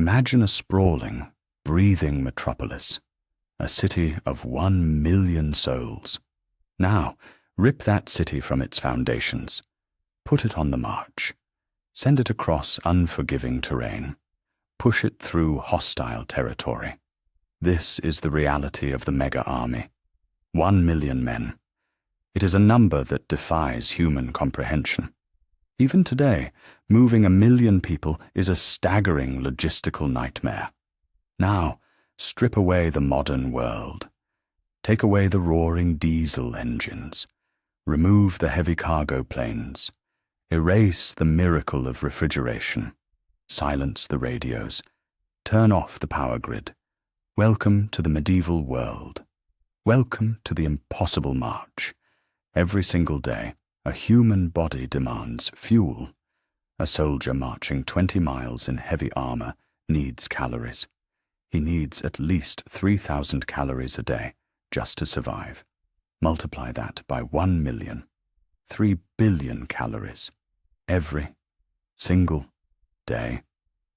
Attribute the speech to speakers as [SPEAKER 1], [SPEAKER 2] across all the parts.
[SPEAKER 1] Imagine a sprawling, breathing metropolis, a city of 1 million souls. Now, rip that city from its foundations, put it on the march, send it across unforgiving terrain, push it through hostile territory. This is the reality of the mega army. 1 million men. It is a number that defies human comprehension. Even today, moving 1 million people is a staggering logistical nightmare. Now, strip away the modern world. Take away the roaring diesel engines. Remove the heavy cargo planes. Erase the miracle of refrigeration. Silence the radios. Turn off the power grid. Welcome to the medieval world. Welcome to the impossible march. Every single day, a human body demands fuel. A soldier marching 20 miles in heavy armor needs calories. He needs at least 3,000 calories a day just to survive. Multiply that by 1 million. 3 billion calories. Every single day.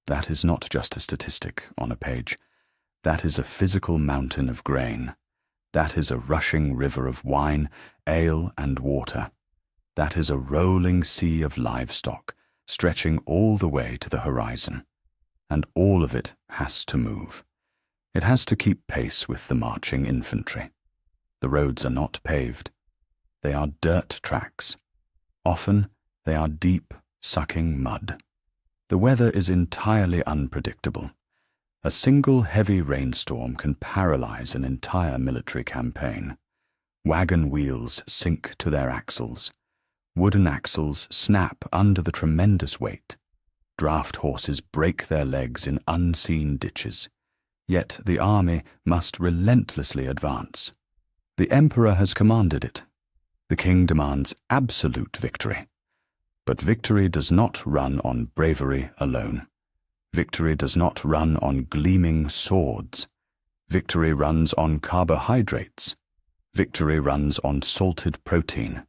[SPEAKER 1] That is not just a statistic on a page. That is a physical mountain of grain. That is a rushing river of wine, ale, and water. That is a rolling sea of livestock, stretching all the way to the horizon. And all of it has to move. It has to keep pace with the marching infantry. The roads are not paved. They are dirt tracks. Often, they are deep, sucking mud. The weather is entirely unpredictable. A single heavy rainstorm can paralyze an entire military campaign. Wagon wheels sink to their axles. Wooden axles snap under the tremendous weight. Draft horses break their legs in unseen ditches. Yet the army must relentlessly advance. The emperor has commanded it. The king demands absolute victory. But victory does not run on bravery alone. Victory does not run on gleaming swords. Victory runs on carbohydrates. Victory runs on salted protein.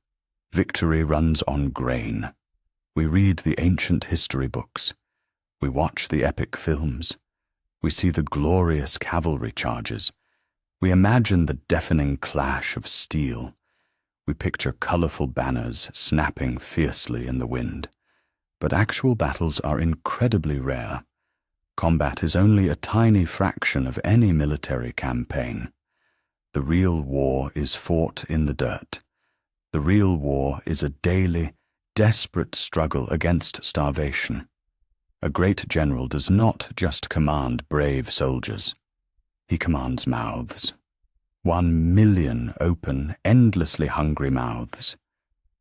[SPEAKER 1] Victory runs on grain. We read the ancient history books. We watch the epic films. We see the glorious cavalry charges. We imagine the deafening clash of steel. We picture colorful banners snapping fiercely in the wind. But actual battles are incredibly rare. Combat is only a tiny fraction of any military campaign. The real war is fought in the dirt. The real war is a daily, desperate struggle against starvation. A great general does not just command brave soldiers. He commands mouths. 1 million open, endlessly hungry mouths.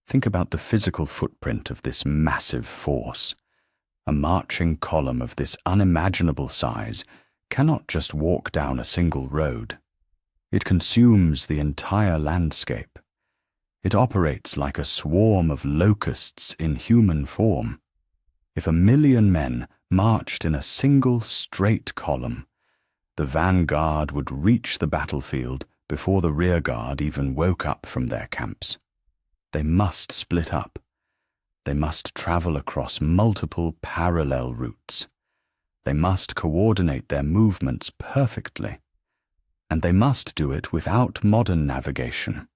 [SPEAKER 1] Think about the physical footprint of this massive force. A marching column of this unimaginable size cannot just walk down a single road. It consumes the entire landscape. It operates like a swarm of locusts in human form. If 1 million men marched in a single straight column, the vanguard would reach the battlefield before the rearguard even woke up from their camps. They must split up. They must travel across multiple parallel routes. They must coordinate their movements perfectly. And they must do it without modern navigation.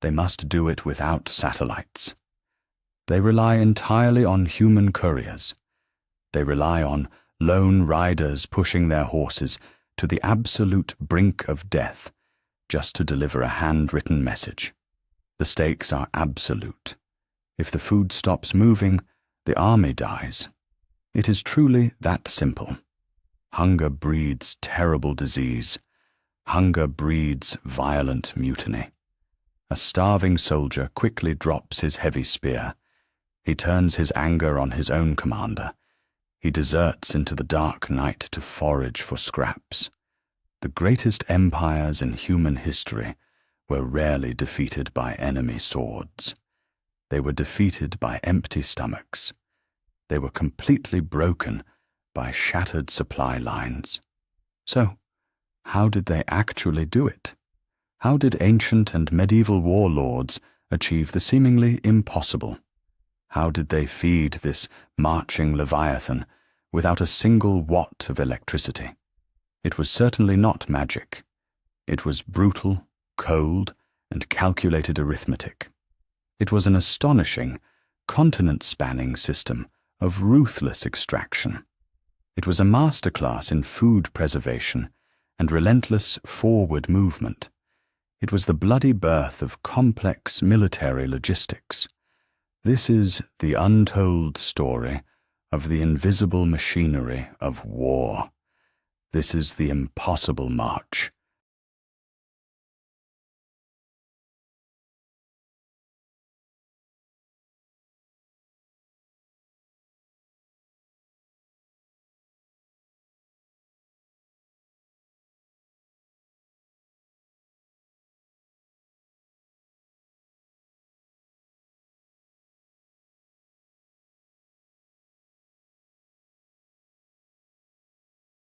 [SPEAKER 1] They must do it without satellites. They rely entirely on human couriers. They rely on lone riders pushing their horses to the absolute brink of death just to deliver a handwritten message. The stakes are absolute. If the food stops moving, the army dies. It is truly that simple. Hunger breeds terrible disease. Hunger breeds violent mutiny. A starving soldier quickly drops his heavy spear. He turns his anger on his own commander. He deserts into the dark night to forage for scraps. The greatest empires in human history were rarely defeated by enemy swords. They were defeated by empty stomachs. They were completely broken by shattered supply lines. So, how did they actually do it? How did ancient and medieval warlords achieve the seemingly impossible? How did they feed this marching leviathan without a single watt of electricity. It was certainly not magic. It was brutal, cold, and calculated arithmetic. It was an astonishing, continent-spanning system of ruthless extraction. It was a masterclass in food preservation and relentless forward movement. It was the bloody birth of complex military logistics. This is the untold story of the invisible machinery of war. This is the impossible march.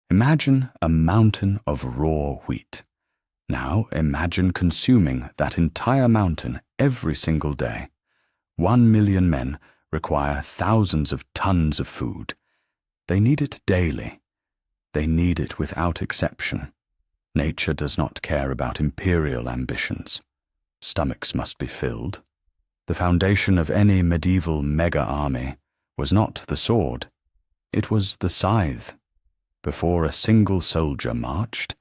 [SPEAKER 1] Imagine a mountain of raw wheat. Now imagine consuming that entire mountain every single day. 1 million men require thousands of tons of food. They need it daily. They need it without exception. Nature does not care about imperial ambitions. Stomachs must be filled. The foundation of any medieval mega-army was not the sword. It was the scythe. Before a single soldier marched,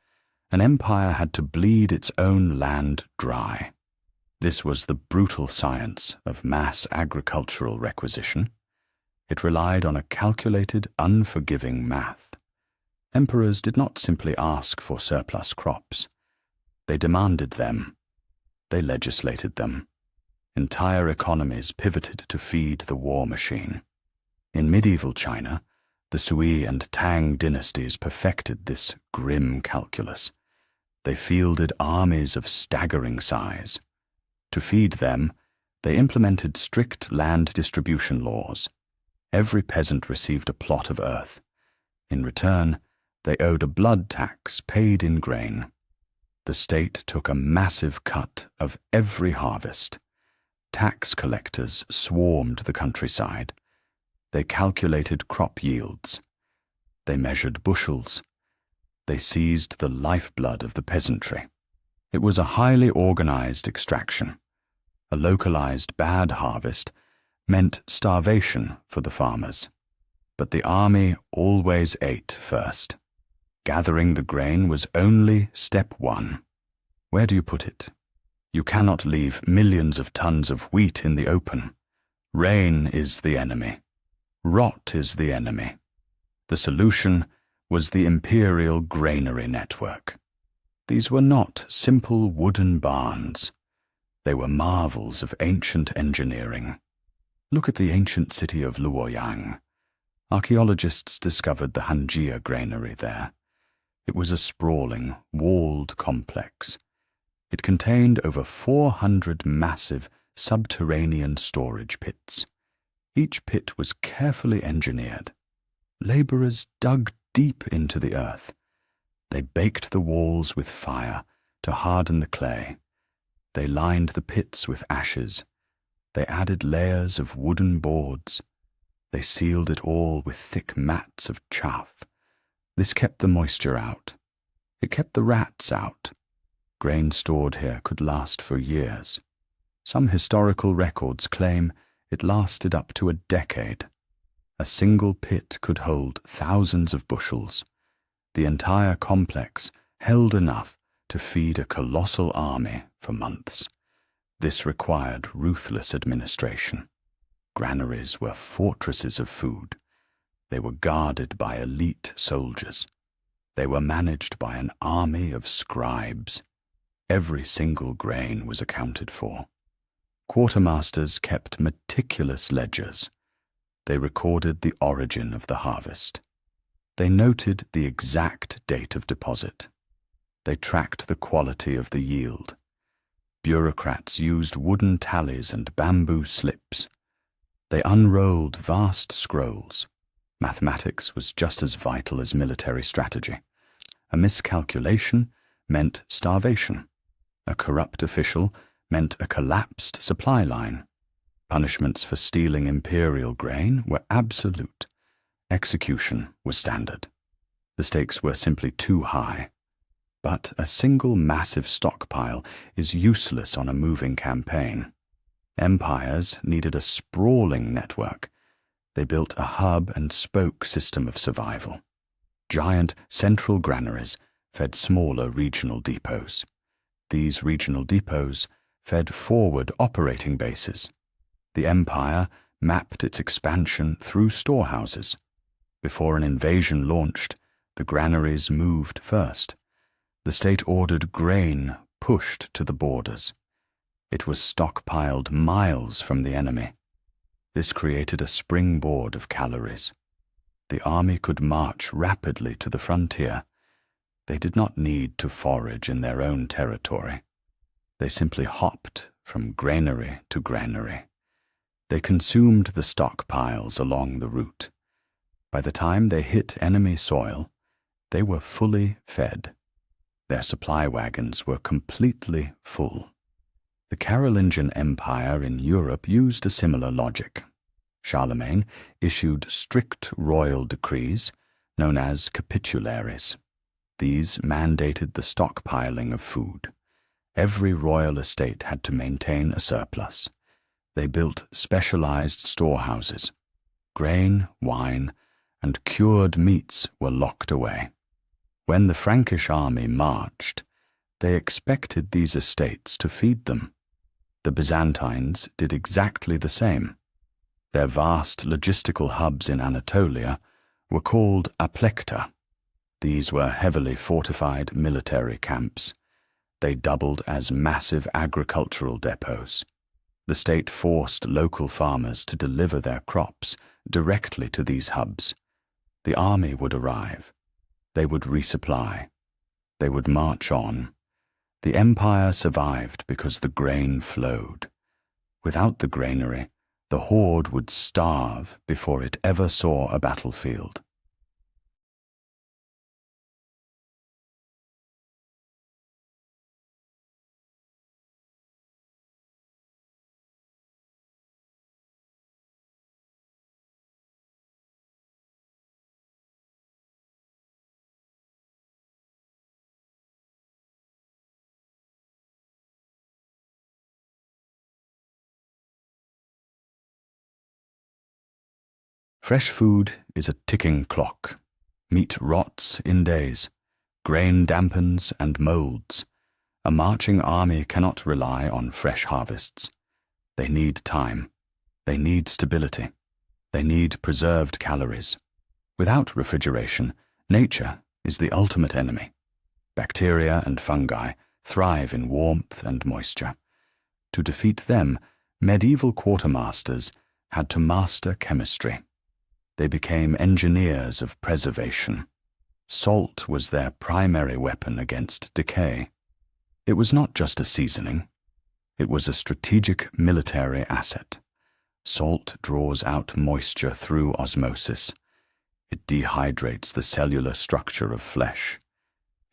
[SPEAKER 1] an empire had to bleed its own land dry. This was the brutal science of mass agricultural requisition. It relied on a calculated, unforgiving math. Emperors did not simply ask for surplus crops. They demanded them. They legislated them. Entire economies pivoted to feed the war machine. In medieval China, the Sui and Tang dynasties perfected this grim calculus. They fielded armies of staggering size. To feed them, they implemented strict land distribution laws. Every peasant received a plot of earth. In return, they owed a blood tax paid in grain. The state took a massive cut of every harvest. Tax collectors swarmed the countryside. They calculated crop yields. They measured bushels. They seized the lifeblood of the peasantry. It was a highly organized extraction. A localized bad harvest meant starvation for the farmers. But the army always ate first. Gathering the grain was only step one. Where do you put it? You cannot leave millions of tons of wheat in the open. Rain is the enemy. Rot is the enemy. The solution was the imperial granary network. These were not simple wooden barns. They were marvels of ancient engineering. Look at the ancient city of Luoyang. Archaeologists discovered the Hanjia granary there. It was a sprawling, walled complex. It contained over 400 massive subterranean storage pits. Each pit was carefully engineered. Laborers dug deep into the earth. They baked the walls with fire to harden the clay. They lined the pits with ashes. They added layers of wooden boards. They sealed it all with thick mats of chaff. This kept the moisture out. It kept the rats out. Grain stored here could last for years. Some historical records claim it lasted up to a decade. A single pit could hold thousands of bushels. The entire complex held enough to feed a colossal army for months. This required ruthless administration. Granaries were fortresses of food. They were guarded by elite soldiers. They were managed by an army of scribes. Every single grain was accounted for. Quartermasters kept meticulous ledgers. They recorded the origin of the harvest. They noted the exact date of deposit. They tracked the quality of the yield. Bureaucrats used wooden tallies and bamboo slips. They unrolled vast scrolls. Mathematics was just as vital as military strategy. A miscalculation meant starvation. A corrupt official meant a collapsed supply line. Punishments for stealing imperial grain were absolute. Execution was standard. The stakes were simply too high. But a single massive stockpile is useless on a moving campaign. Empires needed a sprawling network. They built a hub-and-spoke system of survival. Giant central granaries fed smaller regional depots. These regional depots fed forward operating bases. The empire mapped its expansion through storehouses. Before an invasion launched, the granaries moved first. The state ordered grain pushed to the borders. It was stockpiled miles from the enemy. This created a springboard of calories. The army could march rapidly to the frontier. They did not need to forage in their own territory. They simply hopped from granary to granary. They consumed the stockpiles along the route. By the time they hit enemy soil, they were fully fed. Their supply wagons were completely full. The Carolingian Empire in Europe used a similar logic. Charlemagne issued strict royal decrees, known as capitularies. These mandated the stockpiling of food. Every royal estate had to maintain a surplus. They built specialized storehouses. Grain, wine, and cured meats were locked away. When the Frankish army marched, they expected these estates to feed them. The Byzantines did exactly the same. Their vast logistical hubs in Anatolia were called aplekta. These were heavily fortified military camps. They doubled as massive agricultural depots. The state forced local farmers to deliver their crops directly to these hubs. The army would arrive. They would resupply. They would march on. The empire survived because the grain flowed. Without the granary, the horde would starve before it ever saw a battlefield. Fresh food is a ticking clock. Meat rots in days. Grain dampens and molds. A marching army cannot rely on fresh harvests. They need time. They need stability. They need preserved calories. Without refrigeration, nature is the ultimate enemy. Bacteria and fungi thrive in warmth and moisture. To defeat them, medieval quartermasters had to master chemistry. They became engineers of preservation. Salt was their primary weapon against decay. It was not just a seasoning. It was a strategic military asset. Salt draws out moisture through osmosis. It dehydrates the cellular structure of flesh.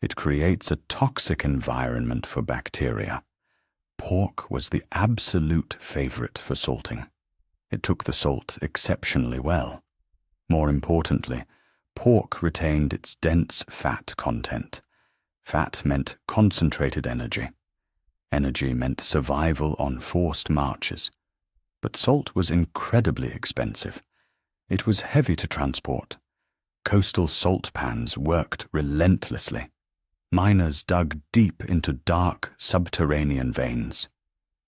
[SPEAKER 1] It creates a toxic environment for bacteria. Pork was the absolute favorite for salting. It took the salt exceptionally well. More importantly, pork retained its dense fat content. Fat meant concentrated energy. Energy meant survival on forced marches. But salt was incredibly expensive. It was heavy to transport. Coastal salt pans worked relentlessly. Miners dug deep into dark subterranean veins.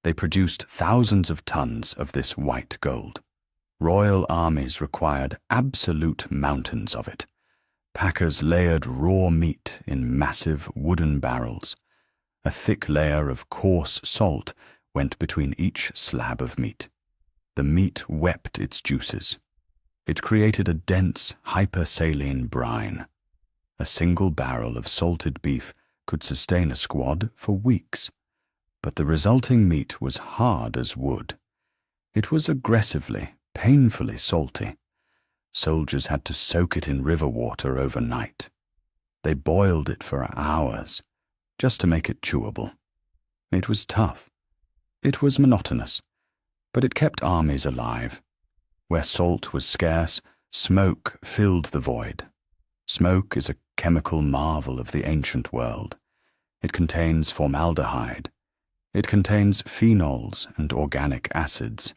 [SPEAKER 1] They produced thousands of tons of this white gold. Royal armies required absolute mountains of it. Packers layered raw meat in massive wooden barrels. A thick layer of coarse salt went between each slab of meat. The meat wept its juices. It created a dense, hypersaline brine. A single barrel of salted beef could sustain a squad for weeks. But the resulting meat was hard as wood. It was aggressively, painfully salty. Soldiers had to soak it in river water overnight. They boiled it for hours, just to make it chewable. It was tough. It was monotonous, but it kept armies alive. Where salt was scarce, Smoke filled the void. Smoke is a chemical marvel of the ancient world. It contains formaldehyde. It contains phenols and organic acids.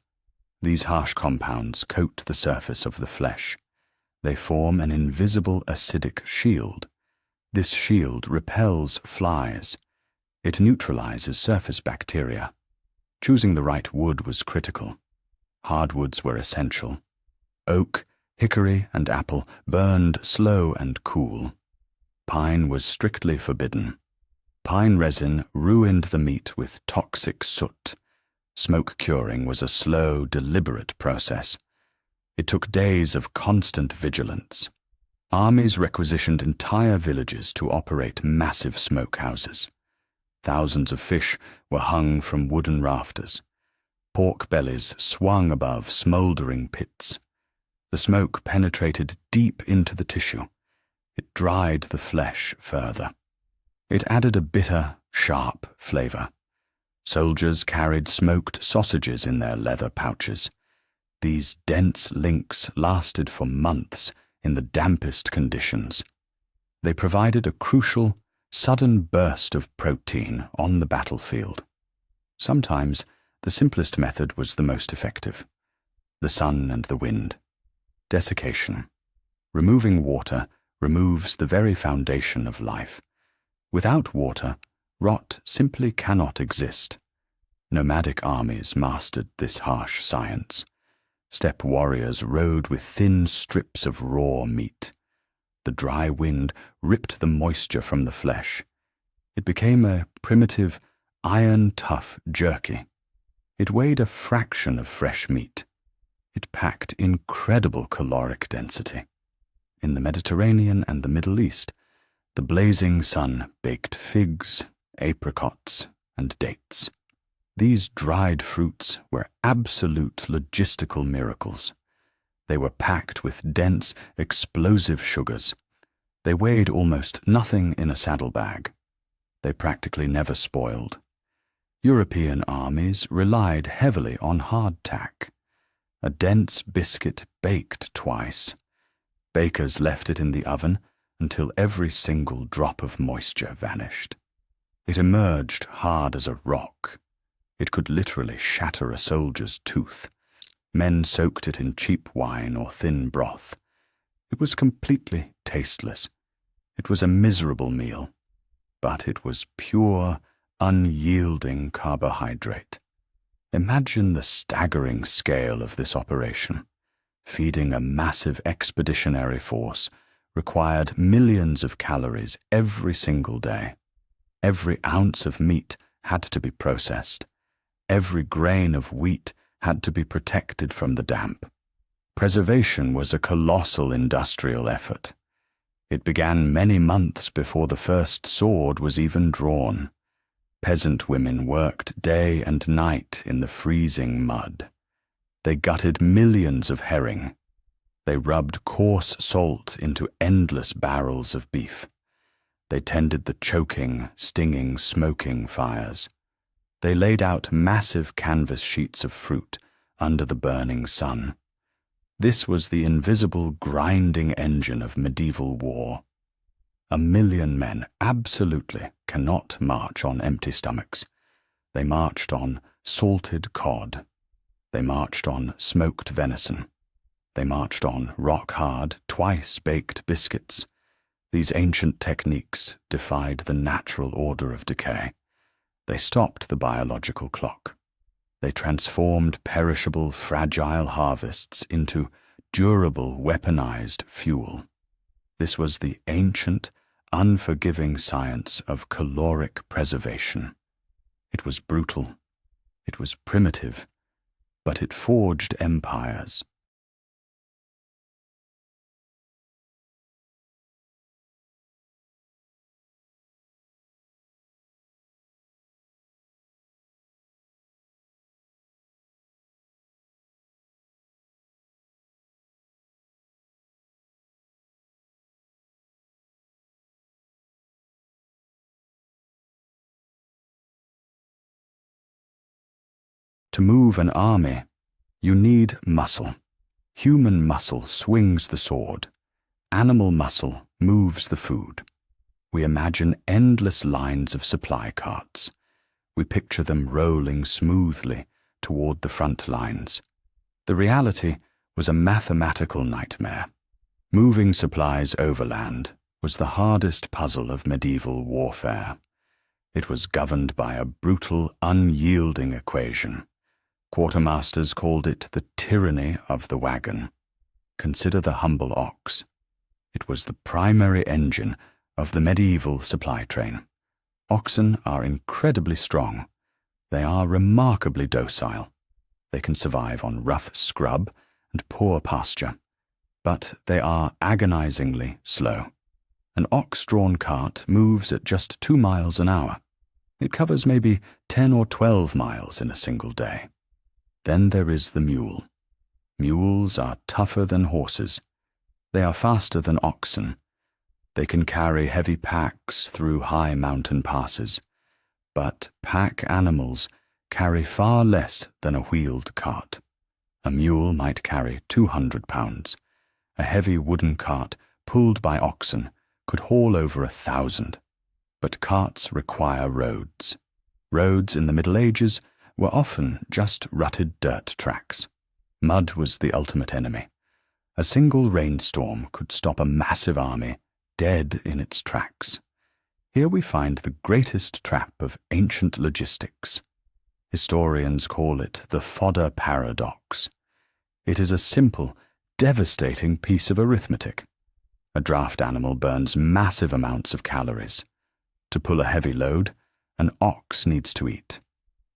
[SPEAKER 1] These harsh compounds coat the surface of the flesh. They form an invisible acidic shield. This shield repels flies. It neutralizes surface bacteria. Choosing the right wood was critical. Hardwoods were essential. Oak, hickory, and apple burned slow and cool. Pine was strictly forbidden. Pine resin ruined the meat with toxic soot. Smoke curing was a slow, deliberate process. It took days of constant vigilance. Armies requisitioned entire villages to operate massive smokehouses. Thousands of fish were hung from wooden rafters. Pork bellies swung above smoldering pits. The smoke penetrated deep into the tissue. It dried the flesh further. It added a bitter, sharp flavor. Soldiers carried smoked sausages in their leather pouches. These dense links lasted for months in the dampest conditions. They provided a crucial, sudden burst of protein on the battlefield. Sometimes the simplest method was the most effective. The sun and the wind. Desiccation. Removing water removes the very foundation of life. Without water, rot simply cannot exist. Nomadic armies mastered this harsh science. Steppe warriors rode with thin strips of raw meat. The dry wind ripped the moisture from the flesh. It became a primitive, iron-tough jerky. It weighed a fraction of fresh meat. It packed incredible caloric density. In the Mediterranean and the Middle East, the blazing sun baked figs, apricots, and dates. These dried fruits were absolute logistical miracles. They were packed with dense, explosive sugars. They weighed almost nothing in a saddlebag. They practically never spoiled. European armies relied heavily on hardtack. A dense biscuit baked twice. Bakers left it in the oven until every single drop of moisture vanished. It emerged hard as a rock. It could literally shatter a soldier's tooth. Men soaked it in cheap wine or thin broth. It was completely tasteless. It was a miserable meal, but it was pure, unyielding carbohydrate. Imagine the staggering scale of this operation. Feeding a massive expeditionary force required millions of calories every single day. Every ounce of meat had to be processed. Every grain of wheat had to be protected from the damp. Preservation was a colossal industrial effort. It began many months before the first sword was even drawn. Peasant women worked day and night in the freezing mud. They gutted millions of herring. They rubbed coarse salt into endless barrels of beef. They tended the choking, stinging, smoking fires. They laid out massive canvas sheets of fruit under the burning sun. This was the invisible grinding engine of medieval war. 1,000,000 men absolutely cannot march on empty stomachs. They marched on salted cod. They marched on smoked venison. They marched on rock-hard, twice-baked biscuits. These ancient techniques defied the natural order of decay. They stopped the biological clock. They transformed perishable, fragile harvests into durable, weaponized fuel. This was the ancient, unforgiving science of caloric preservation. It was brutal. It was primitive. But it forged empires. To move an army, you need muscle, Human muscle swings the sword. Animal muscle moves the food. We imagine endless lines of supply carts. We picture them rolling smoothly toward the front lines. The reality was a mathematical nightmare. Moving supplies overland was the hardest puzzle of medieval warfare. It was governed by a brutal, unyielding equation. Quartermasters called it the tyranny of the wagon. Consider the humble ox. It was the primary engine of the medieval supply train. Oxen are incredibly strong. They are remarkably docile. They can survive on rough scrub and poor pasture, but they are agonizingly slow. An ox-drawn cart moves at just 2 miles an hour. It covers maybe 10 or 12 miles in a single day. Then there is the mule. Mules are tougher than horses. They are faster than oxen. They can carry heavy packs through high mountain passes. But pack animals carry far less than a wheeled cart. A mule might carry 200 pounds. A heavy wooden cart pulled by oxen could haul over 1,000. But carts require roads. Roads in the Middle Ages were often just rutted dirt tracks. Mud was the ultimate enemy. A single rainstorm could stop a massive army dead in its tracks. Here we find the greatest trap of ancient logistics. Historians call it the fodder paradox. It is a simple, devastating piece of arithmetic. A draft animal burns massive amounts of calories. To pull a heavy load, an ox needs to eat.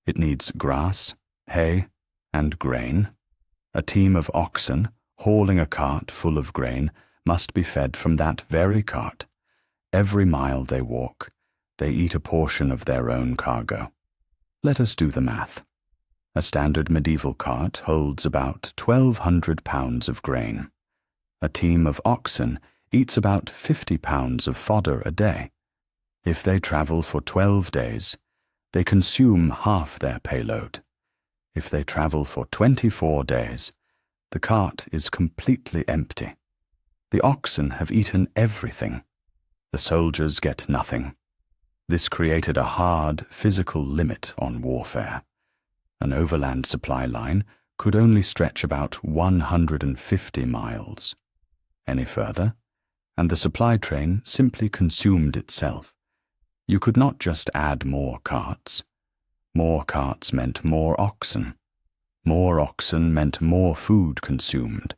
[SPEAKER 1] It needs grass, hay, and grain. A team of oxen hauling a cart full of grain must be fed from that very cart. Every mile they walk, they eat a portion of their own cargo. Let us do the math. A standard medieval cart holds about 1,200 pounds of grain. A team of oxen eats about 50 pounds of fodder a day. If they travel for 12 days, they consume half their payload. If they travel for 24 days, the cart is completely empty. The oxen have eaten everything. The soldiers get nothing. This created a hard physical limit on warfare. An overland supply line could only stretch about 150 miles. Any further, and the supply train simply consumed itself. You could not just add more carts. More carts meant more oxen. More oxen meant more food consumed.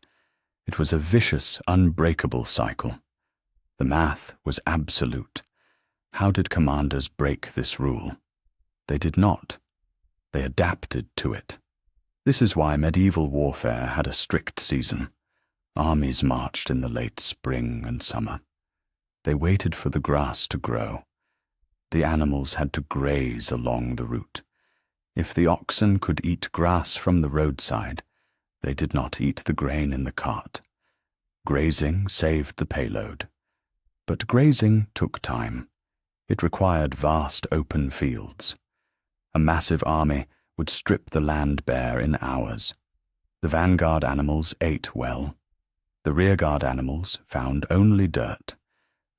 [SPEAKER 1] It was a vicious, unbreakable cycle. The math was absolute. How did commanders break this rule? They did not. They adapted to it. This is why medieval warfare had a strict season. Armies marched in the late spring and summer. They waited for the grass to grow. The animals had to graze along the route. If the oxen could eat grass from the roadside, they did not eat the grain in the cart. Grazing saved the payload. But grazing took time. It required vast open fields. A massive army would strip the land bare in hours. The vanguard animals ate well. The rearguard animals found only dirt.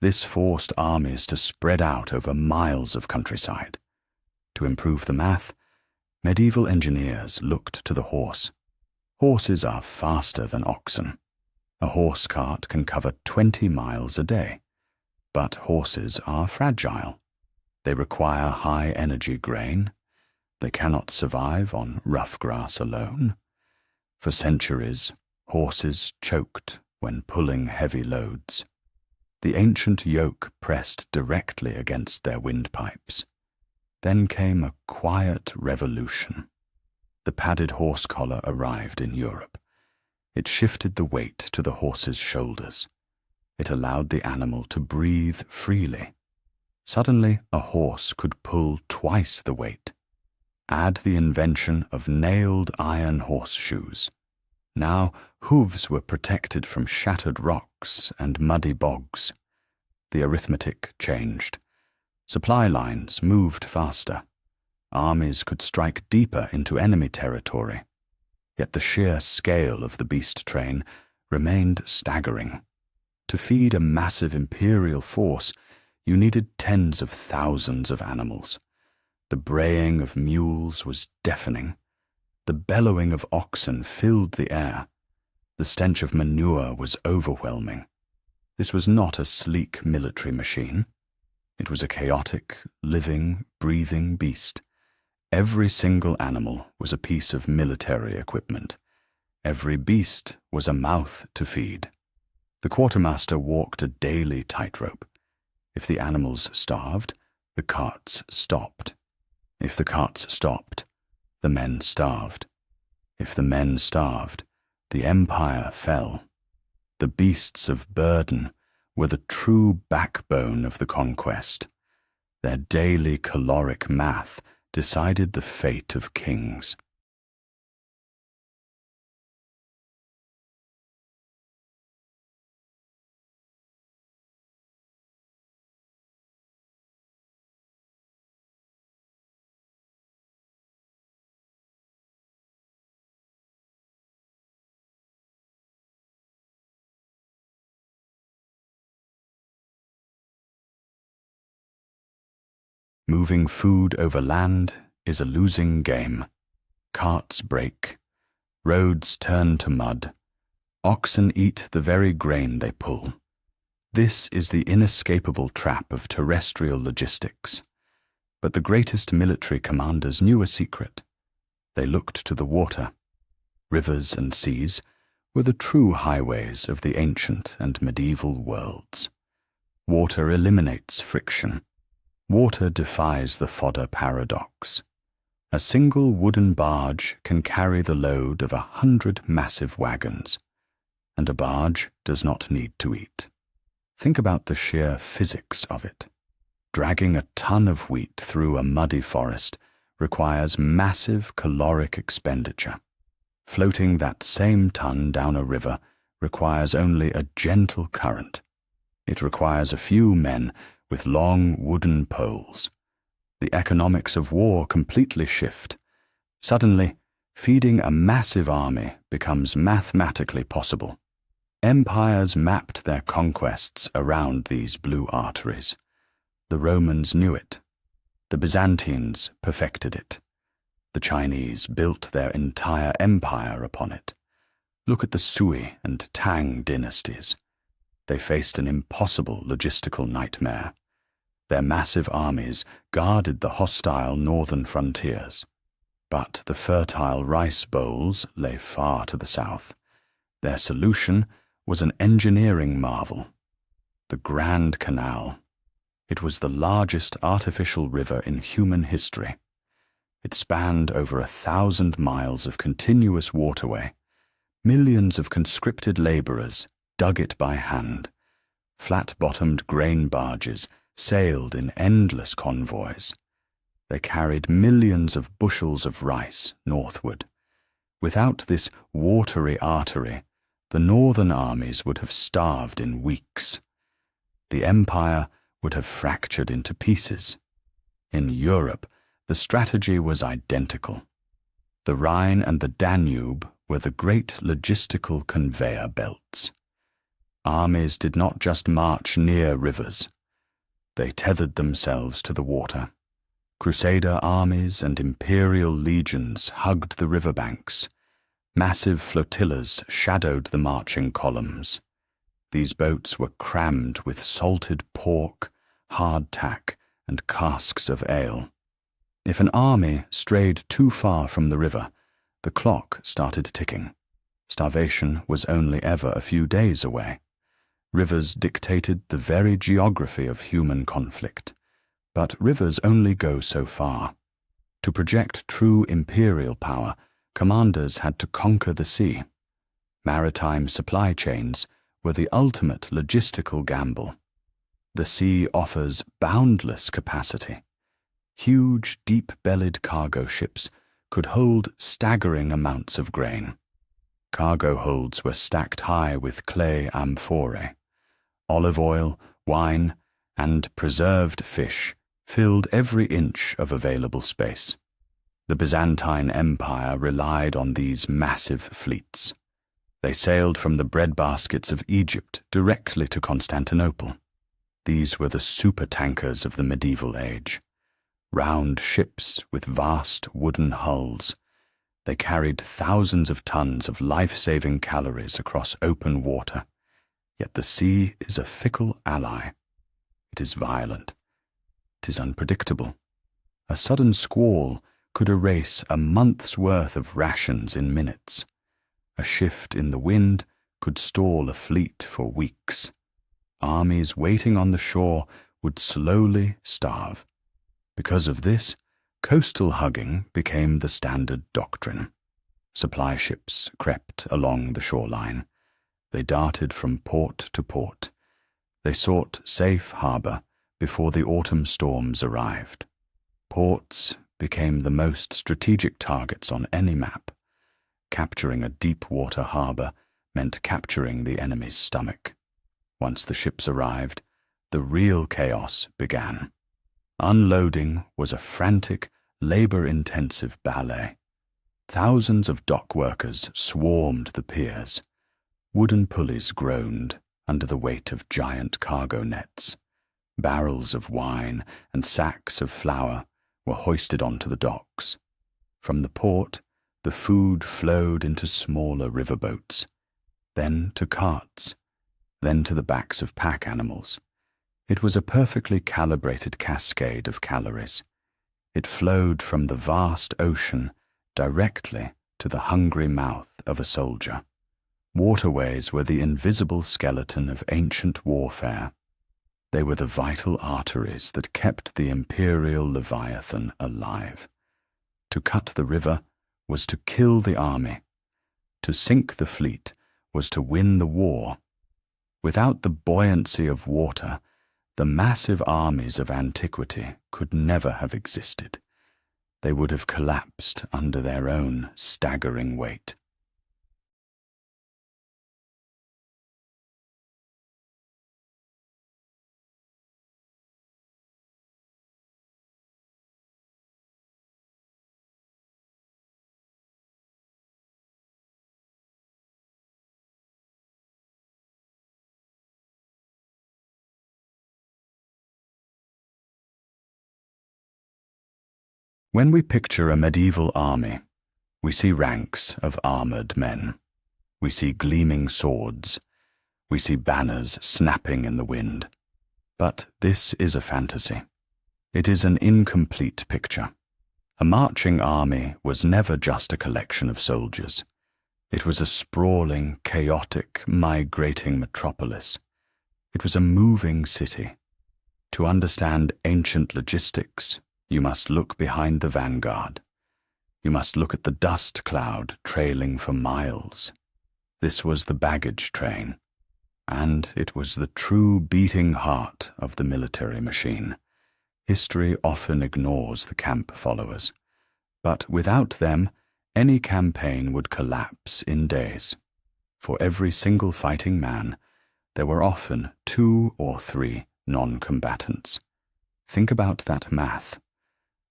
[SPEAKER 1] This forced armies to spread out over miles of countryside. To improve the math, medieval engineers looked to the horse. Horses are faster than oxen. A horse cart can cover 20 miles a day. But horses are fragile. They require high-energy grain. They cannot survive on rough grass alone. For centuries, horses choked when pulling heavy loads. The ancient yoke pressed directly against their windpipes. Then came a quiet revolution. The padded horse collar arrived in Europe. It shifted the weight to the horse's shoulders. It allowed the animal to breathe freely. Suddenly, a horse could pull twice the weight. Add the invention of nailed iron horseshoes. Now, hooves were protected from shattered rocks and muddy bogs. The arithmetic changed. Supply lines moved faster. Armies could strike deeper into enemy territory. Yet the sheer scale of the beast train remained staggering. To feed a massive imperial force, you needed tens of thousands of animals. The braying of mules was deafening. The bellowing of oxen filled the air. The stench of manure was overwhelming. This was not a sleek military machine. It was a chaotic, living, breathing beast. Every single animal was a piece of military equipment. Every beast was a mouth to feed. The quartermaster walked a daily tightrope. If the animals starved, the carts stopped. If the carts stopped, the men starved. If the men starved, the empire fell. The beasts of burden were the true backbone of the conquest. Their daily caloric math decided the fate of kings. Moving food over land is a losing game. Carts break. Roads turn to mud. Oxen eat the very grain they pull. This is the inescapable trap of terrestrial logistics. But the greatest military commanders knew a secret. They looked to the water. Rivers and seas were the true highways of the ancient and medieval worlds. Water eliminates friction. Water defies the fodder paradox. A single wooden barge can carry the load of 100 massive wagons, and a barge does not need to eat. Think about the sheer physics of it. Dragging a ton of wheat through a muddy forest requires massive caloric expenditure. Floating that same ton down a river requires only a gentle current. It requires a few men with long wooden poles. The economics of war completely shift. Suddenly, feeding a massive army becomes mathematically possible. Empires mapped their conquests around these blue arteries. The Romans knew it. The Byzantines perfected it. The Chinese built their entire empire upon it. Look at the Sui and Tang dynasties. They faced an impossible logistical nightmare. Their massive armies guarded the hostile northern frontiers. But the fertile rice bowls lay far to the south. Their solution was an engineering marvel. The Grand Canal. It was the largest artificial river in human history. It spanned over 1,000 miles of continuous waterway. Millions of conscripted laborers dug it by hand. Flat-bottomed grain barges sailed in endless convoys. They carried millions of bushels of rice northward. Without this watery artery, the northern armies would have starved in weeks. The empire would have fractured into pieces. In Europe, the strategy was identical. The Rhine and the Danube were the great logistical conveyor belts. Armies did not just march near rivers. They tethered themselves to the water. Crusader armies and imperial legions hugged the riverbanks. Massive flotillas shadowed the marching columns. These boats were crammed with salted pork, hardtack, and casks of ale. If an army strayed too far from the river, the clock started ticking. Starvation was only ever a few days away. Rivers dictated the very geography of human conflict. But rivers only go so far. To project true imperial power, commanders had to conquer the sea. Maritime supply chains were the ultimate logistical gamble. The sea offers boundless capacity. Huge, deep-bellied cargo ships could hold staggering amounts of grain. Cargo holds were stacked high with clay amphorae. Olive oil, wine, and preserved fish filled every inch of available space. The Byzantine Empire relied on these massive fleets. They sailed from the breadbaskets of Egypt directly to Constantinople. These were the supertankers of the medieval age. Round ships with vast wooden hulls. They carried thousands of tons of life-saving calories across open water. Yet the sea is a fickle ally. It is violent. It is unpredictable. A sudden squall could erase a month's worth of rations in minutes. A shift in the wind could stall a fleet for weeks. Armies waiting on the shore would slowly starve. Because of this, coastal hugging became the standard doctrine. Supply ships crept along the shoreline. They darted from port to port. They sought safe harbor before the autumn storms arrived. Ports became the most strategic targets on any map. Capturing a deep-water harbor meant capturing the enemy's stomach. Once the ships arrived, the real chaos began. Unloading was a frantic, labor-intensive ballet. Thousands of dock workers swarmed the piers. Wooden pulleys groaned under the weight of giant cargo nets. Barrels of wine and sacks of flour were hoisted onto the docks. From the port, the food flowed into smaller riverboats, then to carts, then to the backs of pack animals. It was a perfectly calibrated cascade of calories. It flowed from the vast ocean directly to the hungry mouth of a soldier. Waterways were the invisible skeleton of ancient warfare. They were the vital arteries that kept the imperial Leviathan alive. To cut the river was to kill the army. To sink the fleet was to win the war. Without the buoyancy of water, the massive armies of antiquity could never have existed. They would have collapsed under their own staggering weight. When we picture a medieval army, we see ranks of armored men. We see gleaming swords. We see banners snapping in the wind. But this is a fantasy. It is an incomplete picture. A marching army was never just a collection of soldiers. It was a sprawling, chaotic, migrating metropolis. It was a moving city. To understand ancient logistics, you must look behind the vanguard. You must look at the dust cloud trailing for miles. This was the baggage train, and it was the true beating heart of the military machine. History often ignores the camp followers, but without them, any campaign would collapse in days. For every single fighting man, there were often 2 or 3 non-combatants. Think about that math.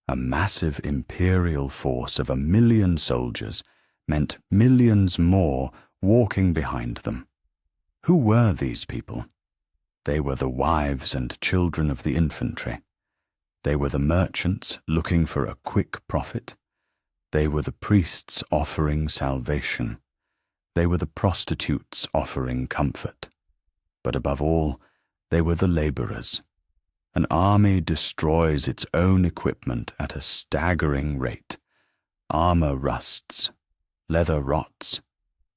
[SPEAKER 1] A massive imperial force of 1 million soldiers meant millions more walking behind them. Who were these people? They were the wives and children of the infantry. They were the merchants looking for a quick profit. They were the priests offering salvation. They were the prostitutes offering comfort. But above all, they were the laborers. An army destroys its own equipment at a staggering rate. Armor rusts, leather rots,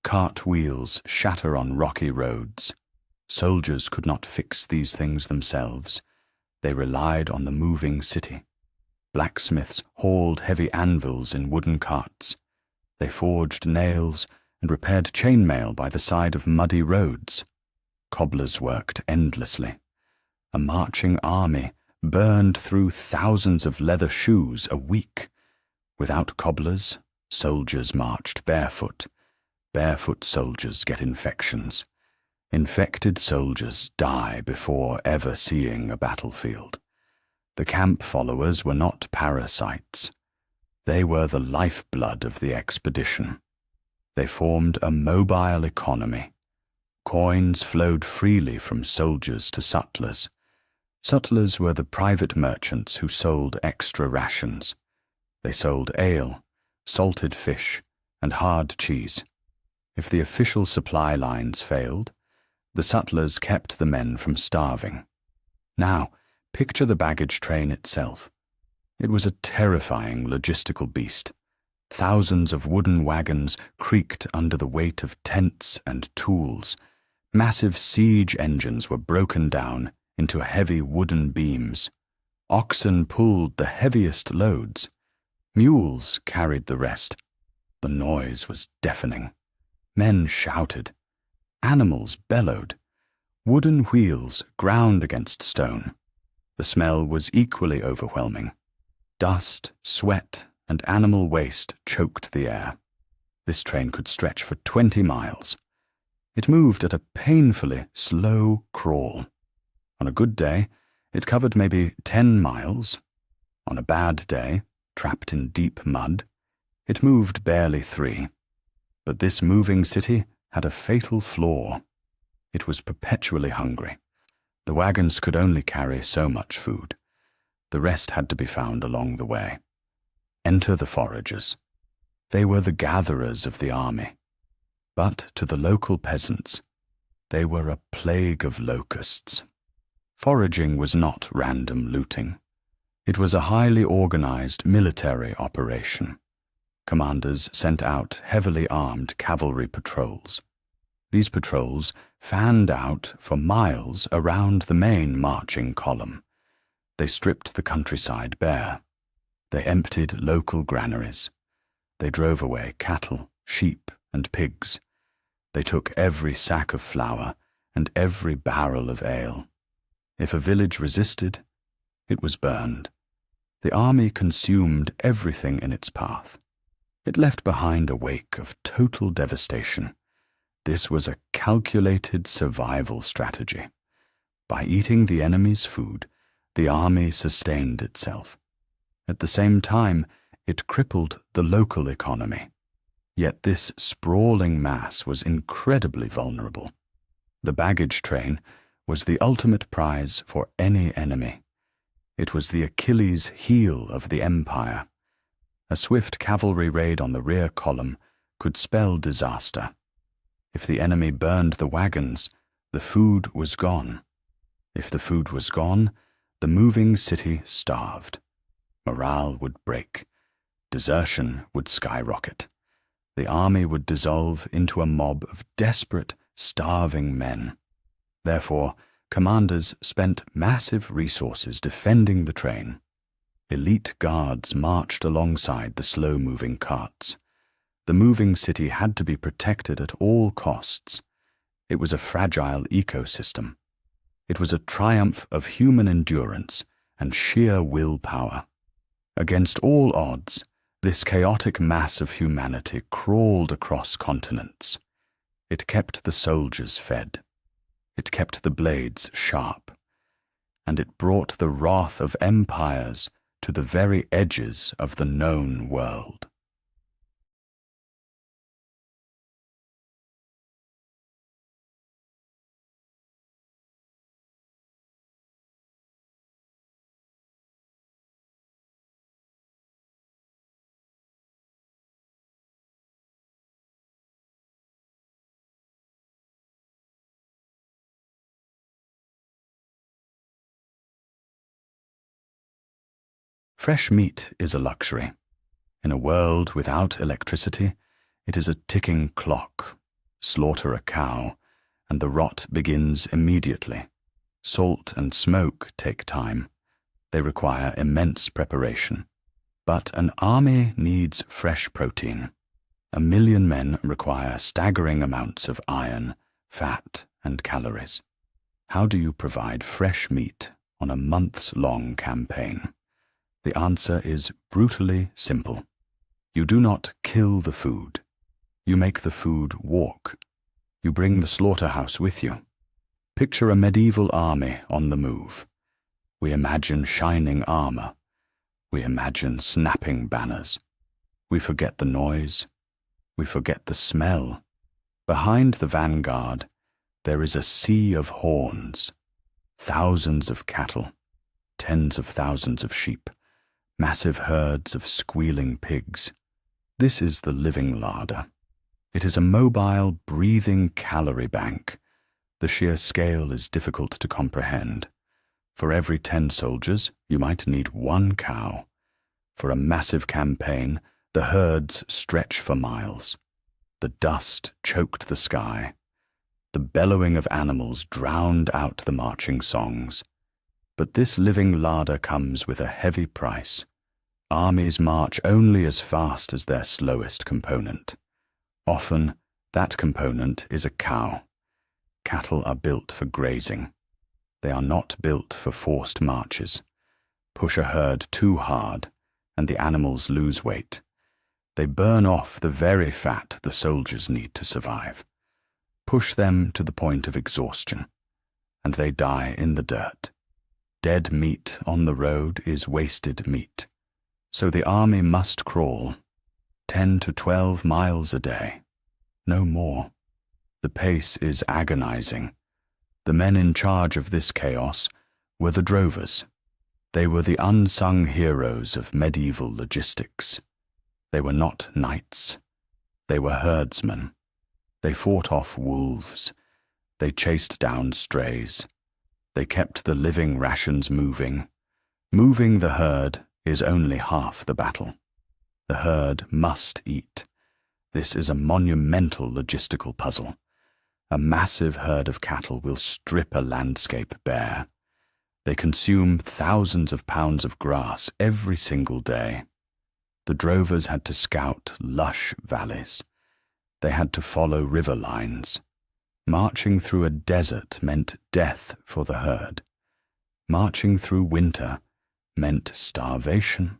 [SPEAKER 1] cart wheels shatter on rocky roads. Soldiers could not fix these things themselves. They relied on the moving city. Blacksmiths hauled heavy anvils in wooden carts. They forged nails and repaired chainmail by the side of muddy roads. Cobblers worked endlessly. A marching army burned through thousands of leather shoes a week. Without cobblers, soldiers marched barefoot. Barefoot soldiers get infections. Infected soldiers die before ever seeing a battlefield. The camp followers were not parasites. They were the lifeblood of the expedition. They formed a mobile economy. Coins flowed freely from soldiers to sutlers. Sutlers were the private merchants who sold extra rations. They sold ale, salted fish, and hard cheese. If the official supply lines failed, the sutlers kept the men from starving. Now, picture the baggage train itself. It was a terrifying logistical beast. Thousands of wooden wagons creaked under the weight of tents and tools. Massive siege engines were broken down into heavy wooden beams. Oxen pulled the heaviest loads. Mules carried the rest. The noise was deafening. Men shouted. Animals bellowed. Wooden wheels ground against stone. The smell was equally overwhelming. Dust, sweat, and animal waste choked the air. This train could stretch for 20 miles. It moved at a painfully slow crawl. On a good day, it covered maybe 10 miles. On a bad day, trapped in deep mud, it moved barely 3. But this moving city had a fatal flaw. It was perpetually hungry. The wagons could only carry so much food. The rest had to be found along the way. Enter the foragers. They were the gatherers of the army. But to the local peasants, they were a plague of locusts. Foraging was not random looting. It was a highly organized military operation. Commanders sent out heavily armed cavalry patrols. These patrols fanned out for miles around the main marching column. They stripped the countryside bare. They emptied local granaries. They drove away cattle, sheep, and pigs. They took every sack of flour and every barrel of ale. If a village resisted, it was burned. The army consumed everything in its path. It left behind a wake of total devastation. This was a calculated survival strategy. By eating the enemy's food, the army sustained itself. At the same time, it crippled the local economy. Yet this sprawling mass was incredibly vulnerable. The baggage train was the ultimate prize for any enemy. It was the Achilles heel of the empire. A swift cavalry raid on the rear column could spell disaster. If the enemy burned the wagons, the food was gone. If the food was gone, the moving city starved. Morale would break. Desertion would skyrocket. The army would dissolve into a mob of desperate, starving men. Therefore, commanders spent massive resources defending the train. Elite guards marched alongside the slow-moving carts. The moving city had to be protected at all costs. It was a fragile ecosystem. It was a triumph of human endurance and sheer willpower. Against all odds, this chaotic mass of humanity crawled across continents. It kept the soldiers fed. It kept the blades sharp. And it brought the wrath of empires to the very edges of the known world. Fresh meat is a luxury. In a world without electricity, it is a ticking clock. Slaughter a cow, and the rot begins immediately. Salt and smoke take time. They require immense preparation. But an army needs fresh protein. 1 million men require staggering amounts of iron, fat, and calories. How do you provide fresh meat on a months-long campaign? The answer is brutally simple. You do not kill the food. You make the food walk. You bring the slaughterhouse with you. Picture a medieval army on the move. We imagine shining armor. We imagine snapping banners. We forget the noise. We forget the smell. Behind the vanguard, there is a sea of horns. Thousands of cattle, tens of thousands of sheep, massive herds of squealing pigs. This is the living larder. It is a mobile, breathing calorie bank. The sheer scale is difficult to comprehend. For every 10 soldiers, you might need 1 cow. For a massive campaign, the herds stretch for miles. The dust choked the sky. The bellowing of animals drowned out the marching songs. But this living larder comes with a heavy price. Armies march only as fast as their slowest component. Often, that component is a cow. Cattle are built for grazing. They are not built for forced marches. Push a herd too hard, and the animals lose weight. They burn off the very fat the soldiers need to survive. Push them to the point of exhaustion, and they die in the dirt. Dead meat on the road is wasted meat. So the army must crawl 10 to 12 miles a day, no more. The pace is agonizing. The men in charge of this chaos were the drovers. They were the unsung heroes of medieval logistics. They were not knights. They were herdsmen. They fought off wolves. They chased down strays. They kept the living rations moving. Moving the herd is only half the battle. The herd must eat. This is a monumental logistical puzzle. A massive herd of cattle will strip a landscape bare. They consume thousands of pounds of grass every single day. The drovers had to scout lush valleys. They had to follow river lines. Marching through a desert meant death for the herd. Marching through winter meant starvation.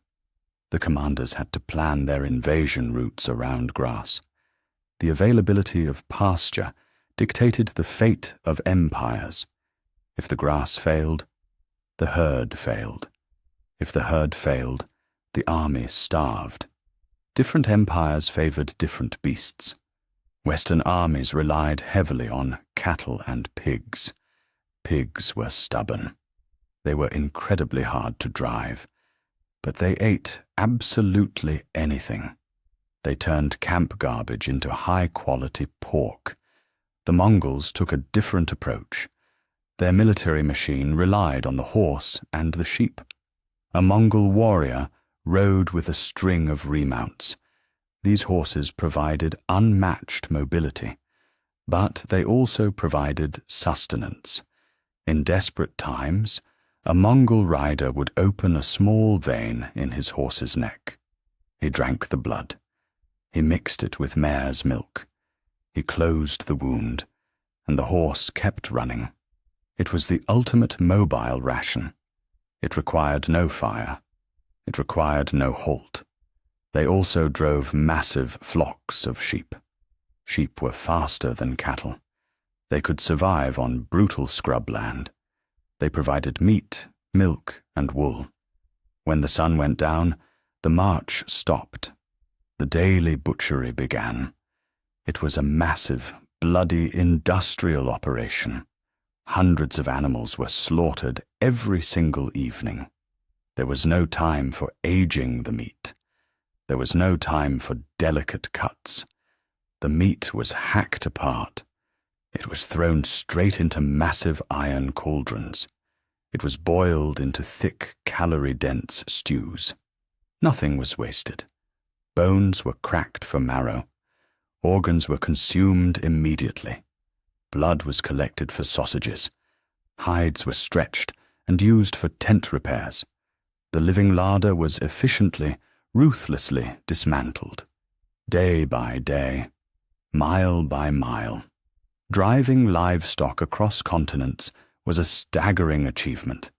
[SPEAKER 1] The commanders had to plan their invasion routes around grass. The availability of pasture dictated the fate of empires. If the grass failed, the herd failed. If the herd failed, the army starved. Different empires favored different beasts. Western armies relied heavily on cattle and pigs. Pigs were stubborn. They were incredibly hard to drive, but they ate absolutely anything. They turned camp garbage into high-quality pork. The Mongols took a different approach. Their military machine relied on the horse and the sheep. A Mongol warrior rode with a string of remounts. These horses provided unmatched mobility, but they also provided sustenance. In desperate times, a Mongol rider would open a small vein in his horse's neck. He drank the blood. He mixed it with mare's milk. He closed the wound, and the horse kept running. It was the ultimate mobile ration. It required no fire. It required no halt. They also drove massive flocks of sheep. Sheep were faster than cattle. They could survive on brutal scrubland. They provided meat, milk, and wool. When the sun went down, the march stopped. The daily butchery began. It was a massive, bloody industrial operation. Hundreds of animals were slaughtered every single evening. There was no time for aging the meat. There was no time for delicate cuts. The meat was hacked apart. It was thrown straight into massive iron cauldrons. It was boiled into thick, calorie-dense stews. Nothing was wasted. Bones were cracked for marrow. Organs were consumed immediately. Blood was collected for sausages. Hides were stretched and used for tent repairs. The living larder was efficiently, ruthlessly dismantled. Day by day, mile by mile. Driving livestock across continents was a staggering achievement.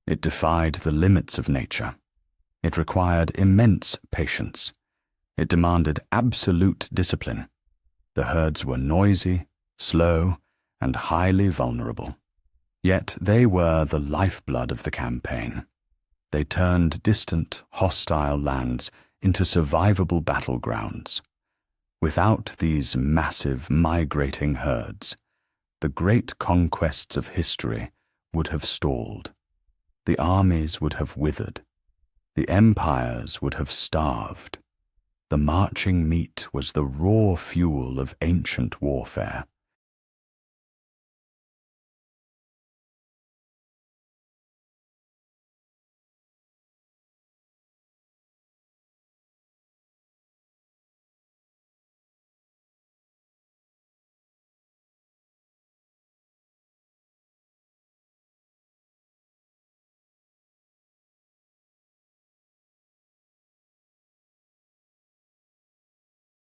[SPEAKER 1] It defied the limits of nature. It required immense patience. It demanded absolute discipline. The herds were noisy, slow, and highly vulnerable. Yet they were the lifeblood of the campaign. They turned distant, hostile lands into survivable battlegrounds. Without these massive migrating herds, the great conquests of history would have stalled. The armies would have withered. The empires would have starved. The marching meat was the raw fuel of ancient warfare.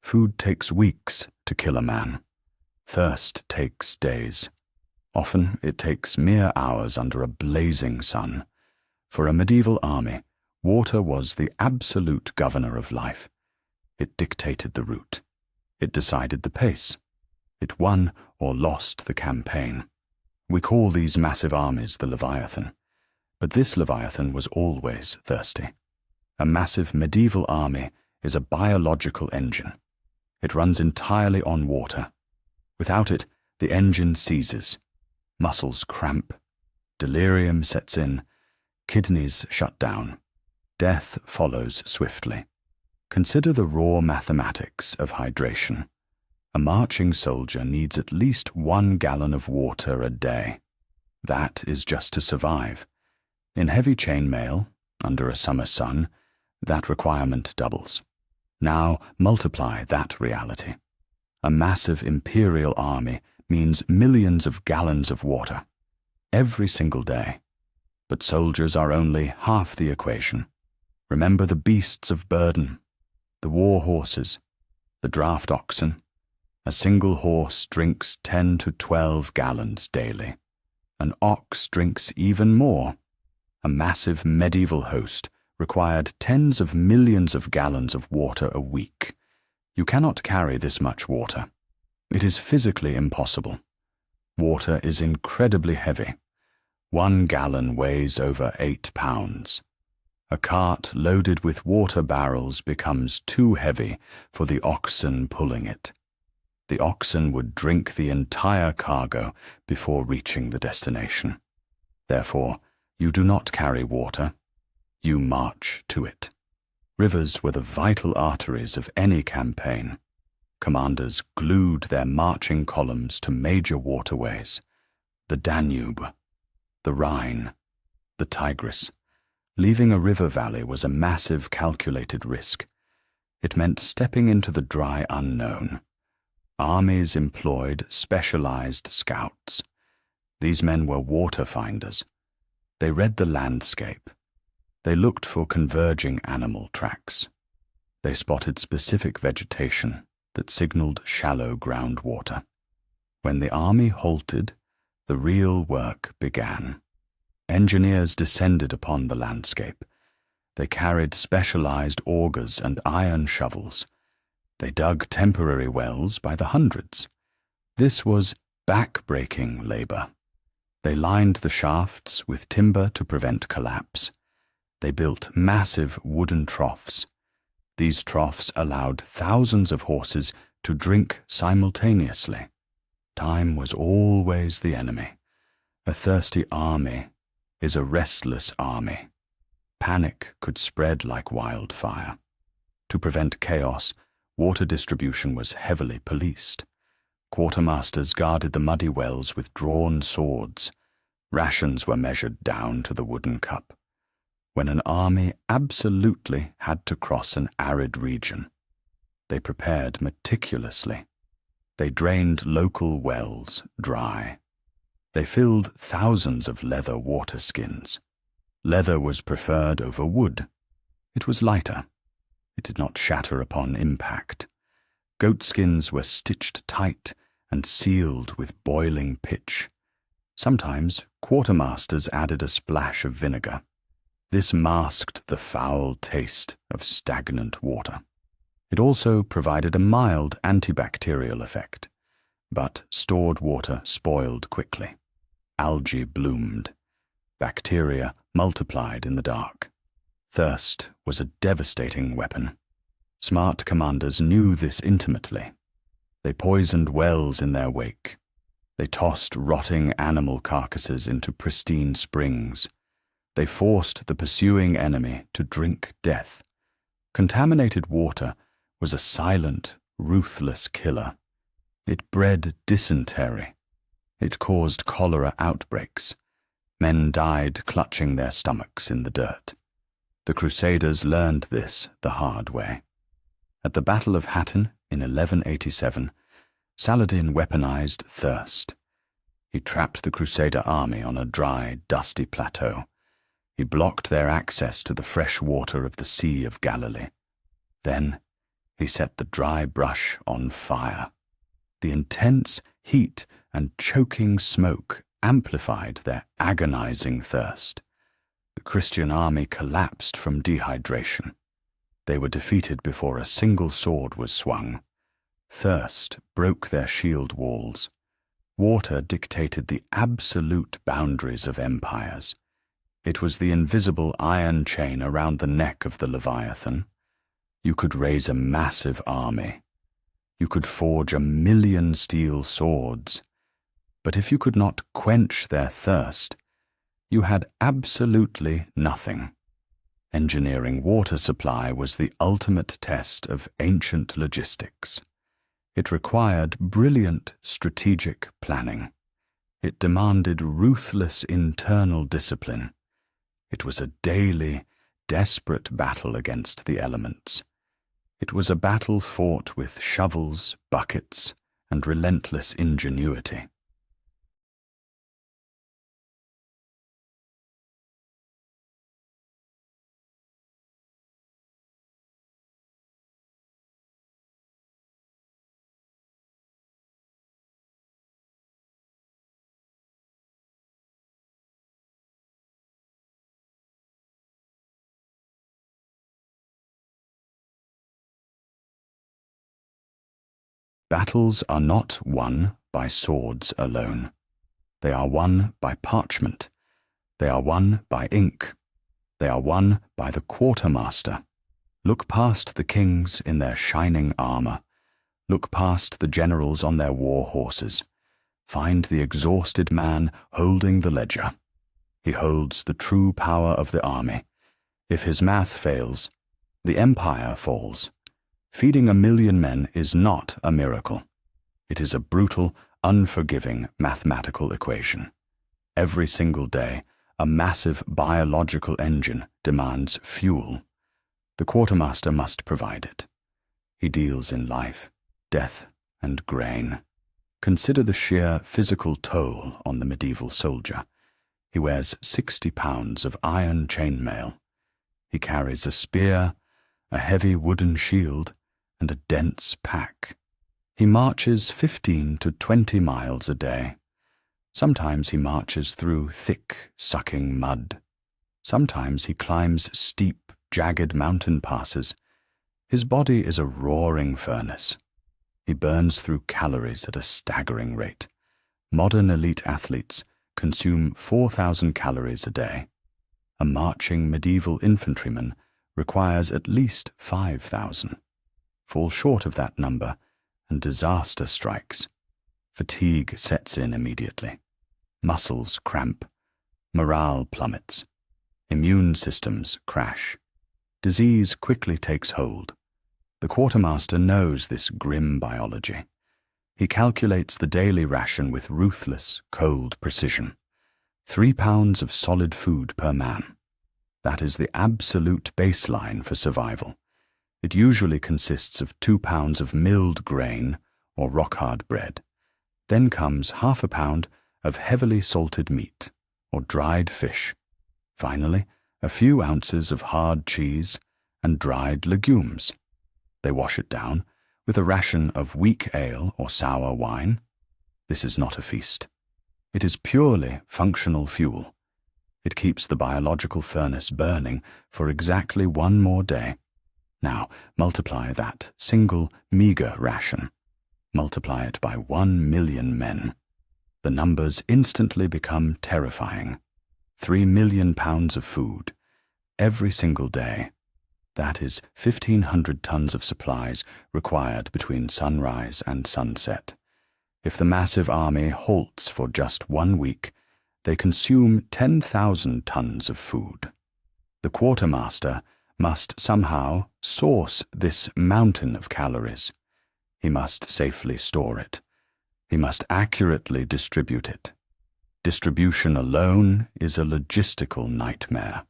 [SPEAKER 1] Food takes weeks to kill a man. Thirst takes days. Often it takes mere hours under a blazing sun. For a medieval army, water was the absolute governor of life. It dictated the route. It decided the pace. It won or lost the campaign. We call these massive armies the Leviathan. But this Leviathan was always thirsty. A massive medieval army is a biological engine. It runs entirely on water. Without it, the engine seizes. Muscles cramp. Delirium sets in. Kidneys shut down. Death follows swiftly. Consider the raw mathematics of hydration. A marching soldier needs at least 1 gallon of water a day. That is just to survive. In heavy chainmail, under a summer sun, that requirement doubles. Now multiply that reality. A massive imperial army means millions of gallons of water, every single day. But soldiers are only half the equation. Remember the beasts of burden, the war horses, the draft oxen. A single horse drinks 10 to 12 gallons daily. An ox drinks even more. A massive medieval host required tens of millions of gallons of water a week. You cannot carry this much water. It is physically impossible. Water is incredibly heavy. 1 gallon weighs over 8 pounds. A cart loaded with water barrels becomes too heavy for the oxen pulling it. The oxen would drink the entire cargo before reaching the destination. Therefore, you do not carry water. You march to it. Rivers were the vital arteries of any campaign. Commanders glued their marching columns to major waterways: the Danube, the Rhine, the Tigris. Leaving a river valley was a massive calculated risk. It meant stepping into the dry unknown. Armies employed specialized scouts. These men were water finders. They read the landscape. They looked for converging animal tracks. They spotted specific vegetation that signaled shallow groundwater. When the army halted, the real work began. Engineers descended upon the landscape. They carried specialized augers and iron shovels. They dug temporary wells by the hundreds. This was back-breaking labor. They lined the shafts with timber to prevent collapse. They built massive wooden troughs. These troughs allowed thousands of horses to drink simultaneously. Time was always the enemy. A thirsty army is a restless army. Panic could spread like wildfire. To prevent chaos, water distribution was heavily policed. Quartermasters guarded the muddy wells with drawn swords. Rations were measured down to the wooden cup. When an army absolutely had to cross an arid region, they prepared meticulously. They drained local wells dry. They filled thousands of leather water skins. Leather was preferred over wood. It was lighter. It did not shatter upon impact. Goatskins were stitched tight and sealed with boiling pitch. Sometimes quartermasters added a splash of vinegar. This masked the foul taste of stagnant water. It also provided a mild antibacterial effect, but stored water spoiled quickly. Algae bloomed. Bacteria multiplied in the dark. Thirst was a devastating weapon. Smart commanders knew this intimately. They poisoned wells in their wake. They tossed rotting animal carcasses into pristine springs. They forced the pursuing enemy to drink death. Contaminated water was a silent, ruthless killer. It bred dysentery. It caused cholera outbreaks. Men died clutching their stomachs in the dirt. The Crusaders learned this the hard way. At the Battle of Hattin in 1187, Saladin weaponized thirst. He trapped the Crusader army on a dry, dusty plateau. He blocked their access to the fresh water of the Sea of Galilee. Then he set the dry brush on fire. The intense heat and choking smoke amplified their agonizing thirst. The Christian army collapsed from dehydration. They were defeated before a single sword was swung. Thirst broke their shield walls. Water dictated the absolute boundaries of empires. It was the invisible iron chain around the neck of the Leviathan. You could raise a massive army. You could forge 1,000,000 steel swords. But if you could not quench their thirst, you had absolutely nothing. Engineering water supply was the ultimate test of ancient logistics. It required brilliant strategic planning. It demanded ruthless internal discipline. It was a daily, desperate battle against the elements. It was a battle fought with shovels, buckets, and relentless ingenuity. Battles are not won by swords alone. They are won by parchment. They are won by ink. They are won by the quartermaster. Look past the kings in their shining armor. Look past the generals on their war horses. Find the exhausted man holding the ledger. He holds the true power of the army. If his math fails, the empire falls. Feeding 1,000,000 men is not a miracle. It is a brutal, unforgiving mathematical equation. Every single day, a massive biological engine demands fuel. The quartermaster must provide it. He deals in life, death, and grain. Consider the sheer physical toll on the medieval soldier. He wears 60 pounds of iron chainmail. He carries a spear, a heavy wooden shield, and a dense pack. He marches 15 to 20 miles a day. Sometimes he marches through thick, sucking mud. Sometimes he climbs steep, jagged mountain passes. His body is a roaring furnace. He burns through calories at a staggering rate. Modern elite athletes consume 4,000 calories a day. A marching medieval infantryman requires at least 5,000. Fall short of that number, and disaster strikes. Fatigue sets in immediately. Muscles cramp. Morale plummets. Immune systems crash. Disease quickly takes hold. The quartermaster knows this grim biology. He calculates the daily ration with ruthless, cold precision. 3 pounds of solid food per man. That is the absolute baseline for survival. It usually consists of 2 pounds of milled grain or rock-hard bread. Then comes 1/2 pound of heavily salted meat or dried fish. Finally, a few ounces of hard cheese and dried legumes. They wash it down with a ration of weak ale or sour wine. This is not a feast. It is purely functional fuel. It keeps the biological furnace burning for exactly 1 more day. Now, multiply that single, meager ration. Multiply it by 1,000,000 men. The numbers instantly become terrifying. 3 million pounds of food. every single day. That is 1,500 tons of supplies required between sunrise and sunset. If the massive army halts for just 1 week, they consume 10,000 tons of food. The quartermaster must somehow source this mountain of calories. He must safely store it. He must accurately distribute it. Distribution alone is a logistical nightmare.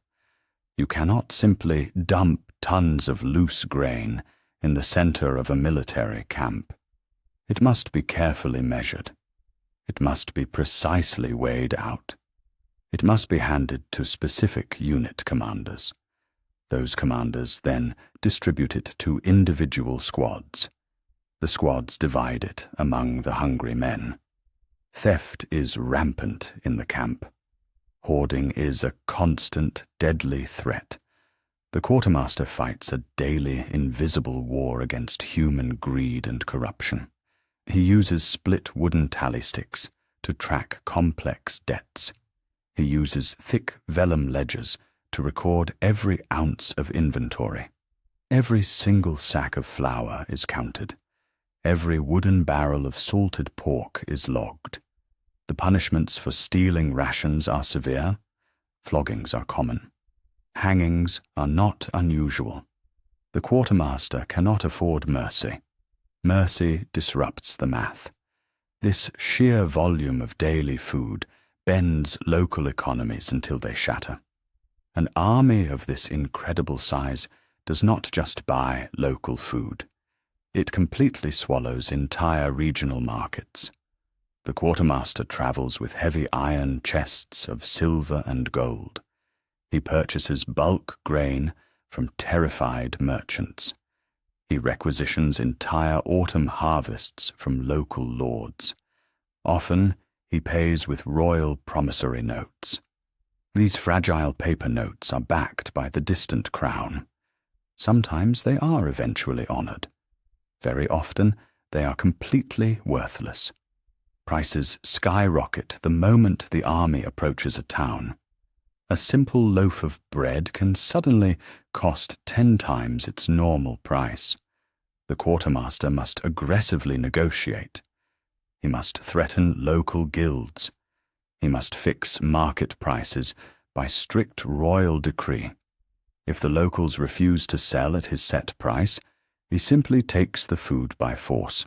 [SPEAKER 1] You cannot simply dump tons of loose grain in the center of a military camp. It must be carefully measured. It must be precisely weighed out. It must be handed to specific unit commanders. Those commanders then distribute it to individual squads. The squads divide it among the hungry men. Theft is rampant in the camp. Hoarding is a constant, deadly threat. The quartermaster fights a daily, invisible war against human greed and corruption. He uses split wooden tally sticks to track complex debts. He uses thick vellum ledgers to record every ounce of inventory. Every single sack of flour is counted. Every wooden barrel of salted pork is logged. The punishments for stealing rations are severe. Floggings are common. Hangings are not unusual. The quartermaster cannot afford mercy. Mercy disrupts the math. This sheer volume of daily food bends local economies until they shatter. An army of this incredible size does not just buy local food. It completely swallows entire regional markets. The quartermaster travels with heavy iron chests of silver and gold. He purchases bulk grain from terrified merchants. He requisitions entire autumn harvests from local lords. Often, he pays with royal promissory notes. These fragile paper notes are backed by the distant crown. Sometimes they are eventually honored. Very often, they are completely worthless. Prices skyrocket the moment the army approaches a town. A simple loaf of bread can suddenly cost 10 times its normal price. The quartermaster must aggressively negotiate. He must threaten local guilds. He must fix market prices by strict royal decree. If the locals refuse to sell at his set price, he simply takes the food by force.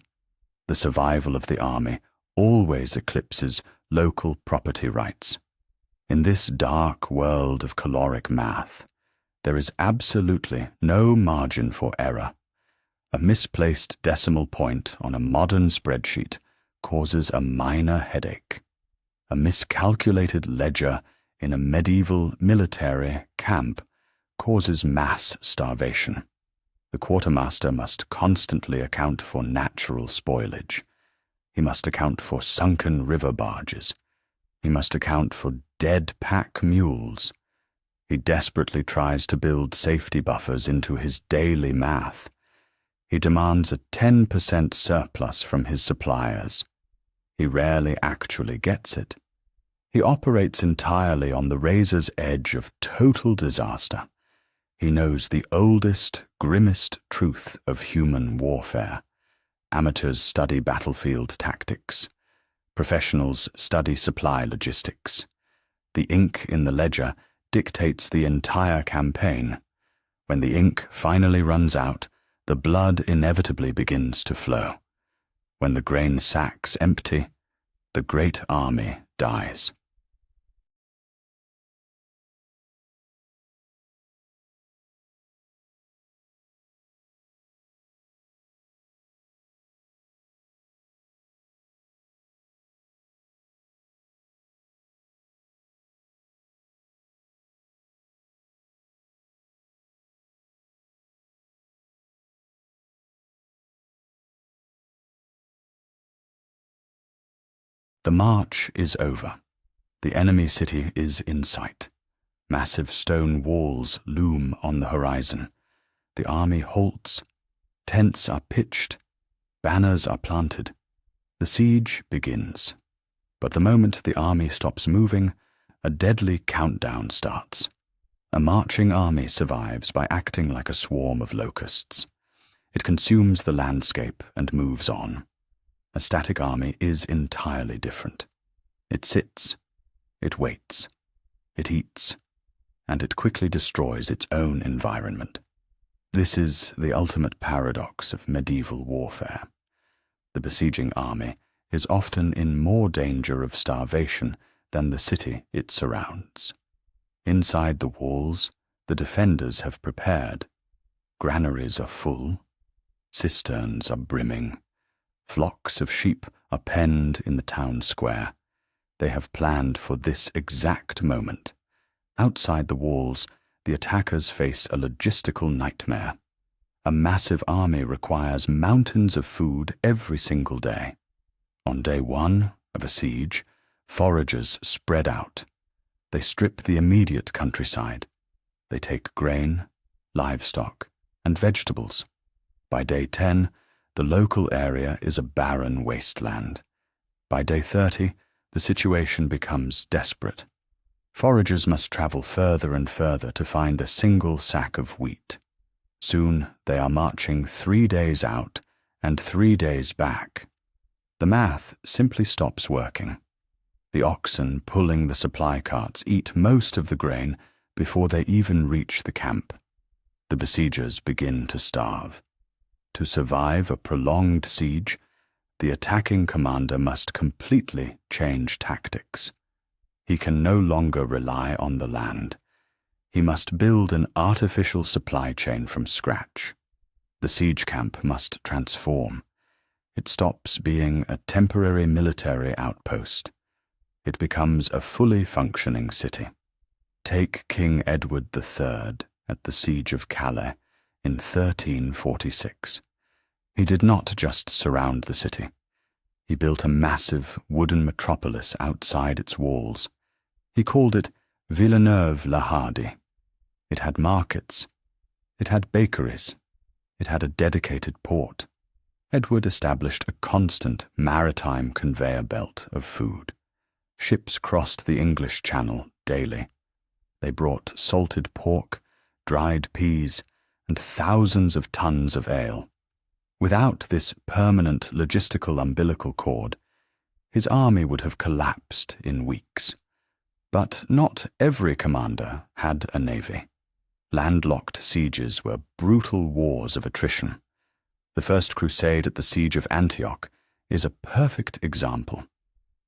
[SPEAKER 1] The survival of the army always eclipses local property rights. In this dark world of caloric math, there is absolutely no margin for error. A misplaced decimal point on a modern spreadsheet causes a minor headache. A miscalculated ledger in a medieval military camp causes mass starvation. The quartermaster must constantly account for natural spoilage. He must account for sunken river barges. He must account for dead pack mules. He desperately tries to build safety buffers into his daily math. He demands a 10% surplus from his suppliers. He rarely actually gets it. He operates entirely on the razor's edge of total disaster. He knows the oldest, grimmest truth of human warfare. Amateurs study battlefield tactics. Professionals study supply logistics. The ink in the ledger dictates the entire campaign. When the ink finally runs out, the blood inevitably begins to flow. When the grain sacks empty, the great army dies. The march is over. The enemy city is in sight. Massive stone walls loom on the horizon. The army halts. Tents are pitched. Banners are planted. The siege begins. But the moment the army stops moving, a deadly countdown starts. A marching army survives by acting like a swarm of locusts. It consumes the landscape and moves on. A static army is entirely different. It sits, it waits, it eats, and it quickly destroys its own environment. This is the ultimate paradox of medieval warfare. The besieging army is often in more danger of starvation than the city it surrounds. Inside the walls, the defenders have prepared. Granaries are full, cisterns are brimming, flocks of sheep are penned in the town square. They have planned for this exact moment. Outside the walls, the attackers face a logistical nightmare. A massive army requires mountains of food every single day. On day one of a siege, foragers spread out. They strip the immediate countryside. They take grain, livestock, and vegetables. By day 10, the local area is a barren wasteland. By day 30, the situation becomes desperate. Foragers must travel further and further to find a single sack of wheat. Soon they are marching 3 days out and 3 days back. The math simply stops working. The oxen pulling the supply carts eat most of the grain before they even reach the camp. The besiegers begin to starve. To survive a prolonged siege, the attacking commander must completely change tactics. He can no longer rely on the land. He must build an artificial supply chain from scratch. The siege camp must transform. It stops being a temporary military outpost. It becomes a fully functioning city. Take King Edward III at the Siege of Calais in 1346. He did not just surround the city. He built a massive wooden metropolis outside its walls. He called it Villeneuve-la-Hardy. It had markets. It had bakeries. It had a dedicated port. Edward established a constant maritime conveyor belt of food. Ships crossed the English Channel daily. They brought salted pork, dried peas, and thousands of tons of ale. Without this permanent logistical umbilical cord, his army would have collapsed in weeks. But not every commander had a navy. Landlocked sieges were brutal wars of attrition. The First Crusade at the Siege of Antioch is a perfect example.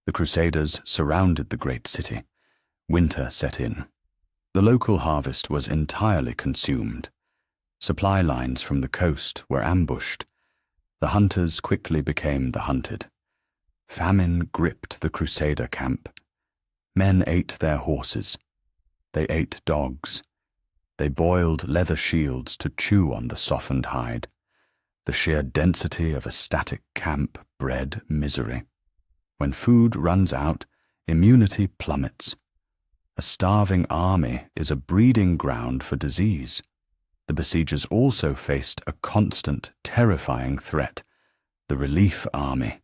[SPEAKER 1] The Crusaders surrounded the great city. Winter set in. The local harvest was entirely consumed. Supply lines from the coast were ambushed. The hunters quickly became the hunted. Famine gripped the Crusader camp. Men ate their horses. They ate dogs. They boiled leather shields to chew on the softened hide. The sheer density of a static camp bred misery. When food runs out, immunity plummets. A starving army is a breeding ground for disease. The besiegers also faced a constant, terrifying threat, the relief army.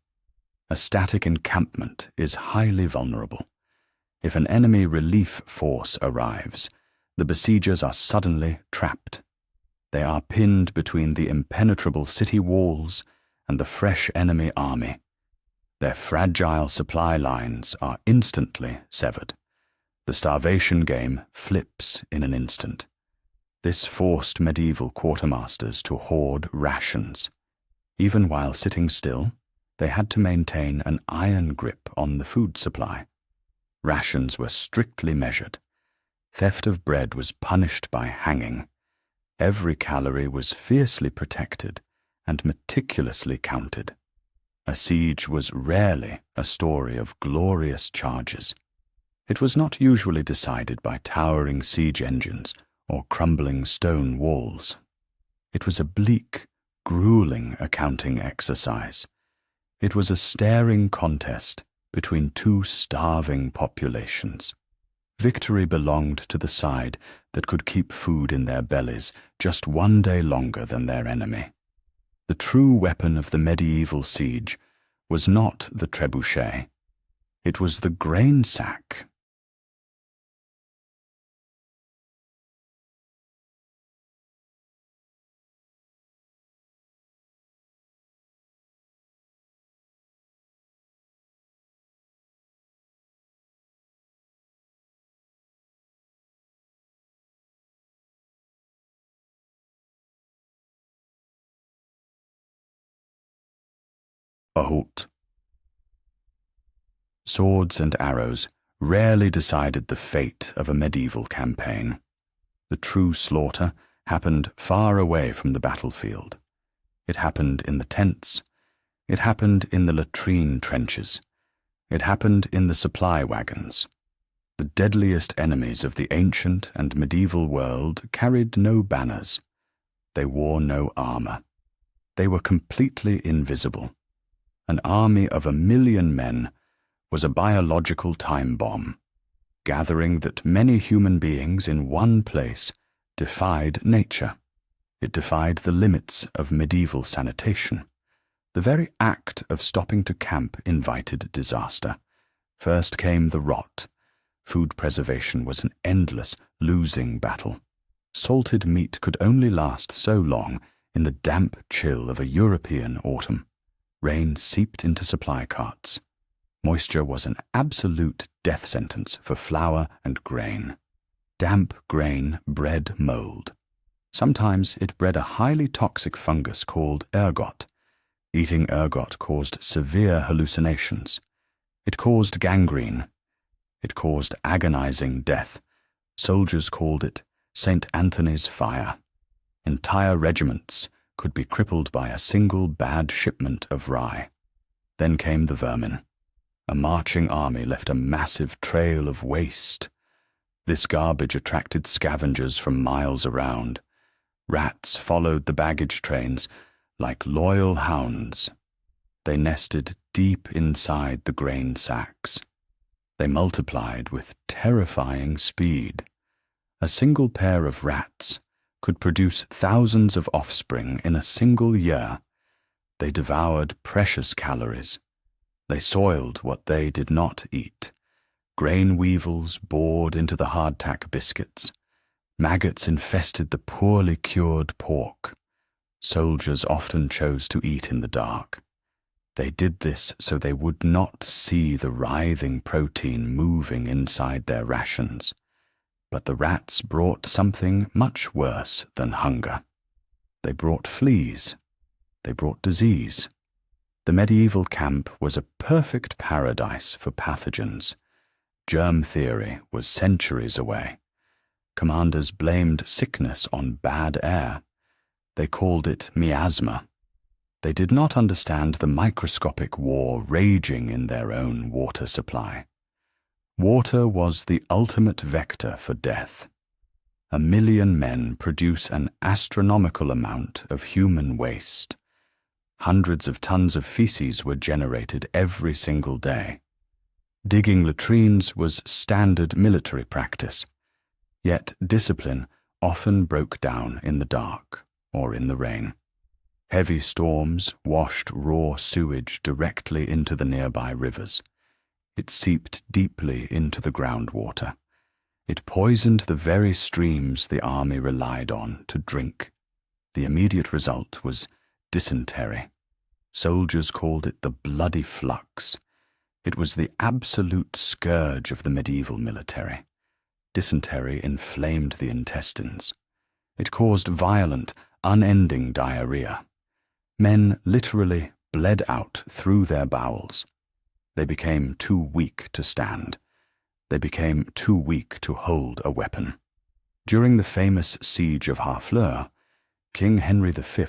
[SPEAKER 1] A static encampment is highly vulnerable. If an enemy relief force arrives, the besiegers are suddenly trapped. They are pinned between the impenetrable city walls and the fresh enemy army. Their fragile supply lines are instantly severed. The starvation game flips in an instant. This forced medieval quartermasters to hoard rations. Even while sitting still, they had to maintain an iron grip on the food supply. Rations were strictly measured. Theft of bread was punished by hanging. Every calorie was fiercely protected and meticulously counted. A siege was rarely a story of glorious charges. It was not usually decided by towering siege engines or crumbling stone walls. It was a bleak, grueling accounting exercise. It was a staring contest between two starving populations. Victory belonged to the side that could keep food in their bellies just 1 day longer than their enemy. The true weapon of the medieval siege was not the trebuchet. It was the grain sack. Ohut. Swords and arrows rarely decided the fate of a medieval campaign. The true slaughter happened far away from the battlefield. It happened in the tents. It happened in the latrine trenches. It happened in the supply wagons. The deadliest enemies of the ancient and medieval world carried no banners. They wore no armor. They were completely invisible. An army of 1 million men was a biological time bomb, gathering that many human beings in one place defied nature. It defied the limits of medieval sanitation. The very act of stopping to camp invited disaster. First came the rot. Food preservation was an endless, losing battle. Salted meat could only last so long in the damp chill of a European autumn. Rain seeped into supply carts. Moisture was an absolute death sentence for flour and grain. Damp grain bred mold. Sometimes it bred a highly toxic fungus called ergot. Eating ergot caused severe hallucinations. It caused gangrene. It caused agonizing death. Soldiers called it St. Anthony's fire. Entire regiments could be crippled by a single bad shipment of rye. Then came the vermin. A marching army left a massive trail of waste. This garbage attracted scavengers from miles around. Rats followed the baggage trains like loyal hounds. They nested deep inside the grain sacks. They multiplied with terrifying speed. A single pair of rats could produce thousands of offspring in a single year. They devoured precious calories. They soiled what they did not eat. Grain weevils bored into the hardtack biscuits. Maggots infested the poorly cured pork. Soldiers often chose to eat in the dark. They did this so they would not see the writhing protein moving inside their rations. But the rats brought something much worse than hunger. They brought fleas. They brought disease. The medieval camp was a perfect paradise for pathogens. Germ theory was centuries away. Commanders blamed sickness on bad air. They called it miasma. They did not understand the microscopic war raging in their own water supply. Water was the ultimate vector for death. 1 million men produce an astronomical amount of human waste. Hundreds of tons of feces were generated every single day. Digging latrines was standard military practice, yet discipline often broke down in the dark or in the rain. Heavy storms washed raw sewage directly into the nearby rivers. It seeped deeply into the groundwater. It poisoned the very streams the army relied on to drink. The immediate result was dysentery. Soldiers called it the bloody flux. It was the absolute scourge of the medieval military. Dysentery inflamed the intestines. It caused violent, unending diarrhea. Men literally bled out through their bowels. They became too weak to stand. They became too weak to hold a weapon. During the famous siege of Harfleur, King Henry V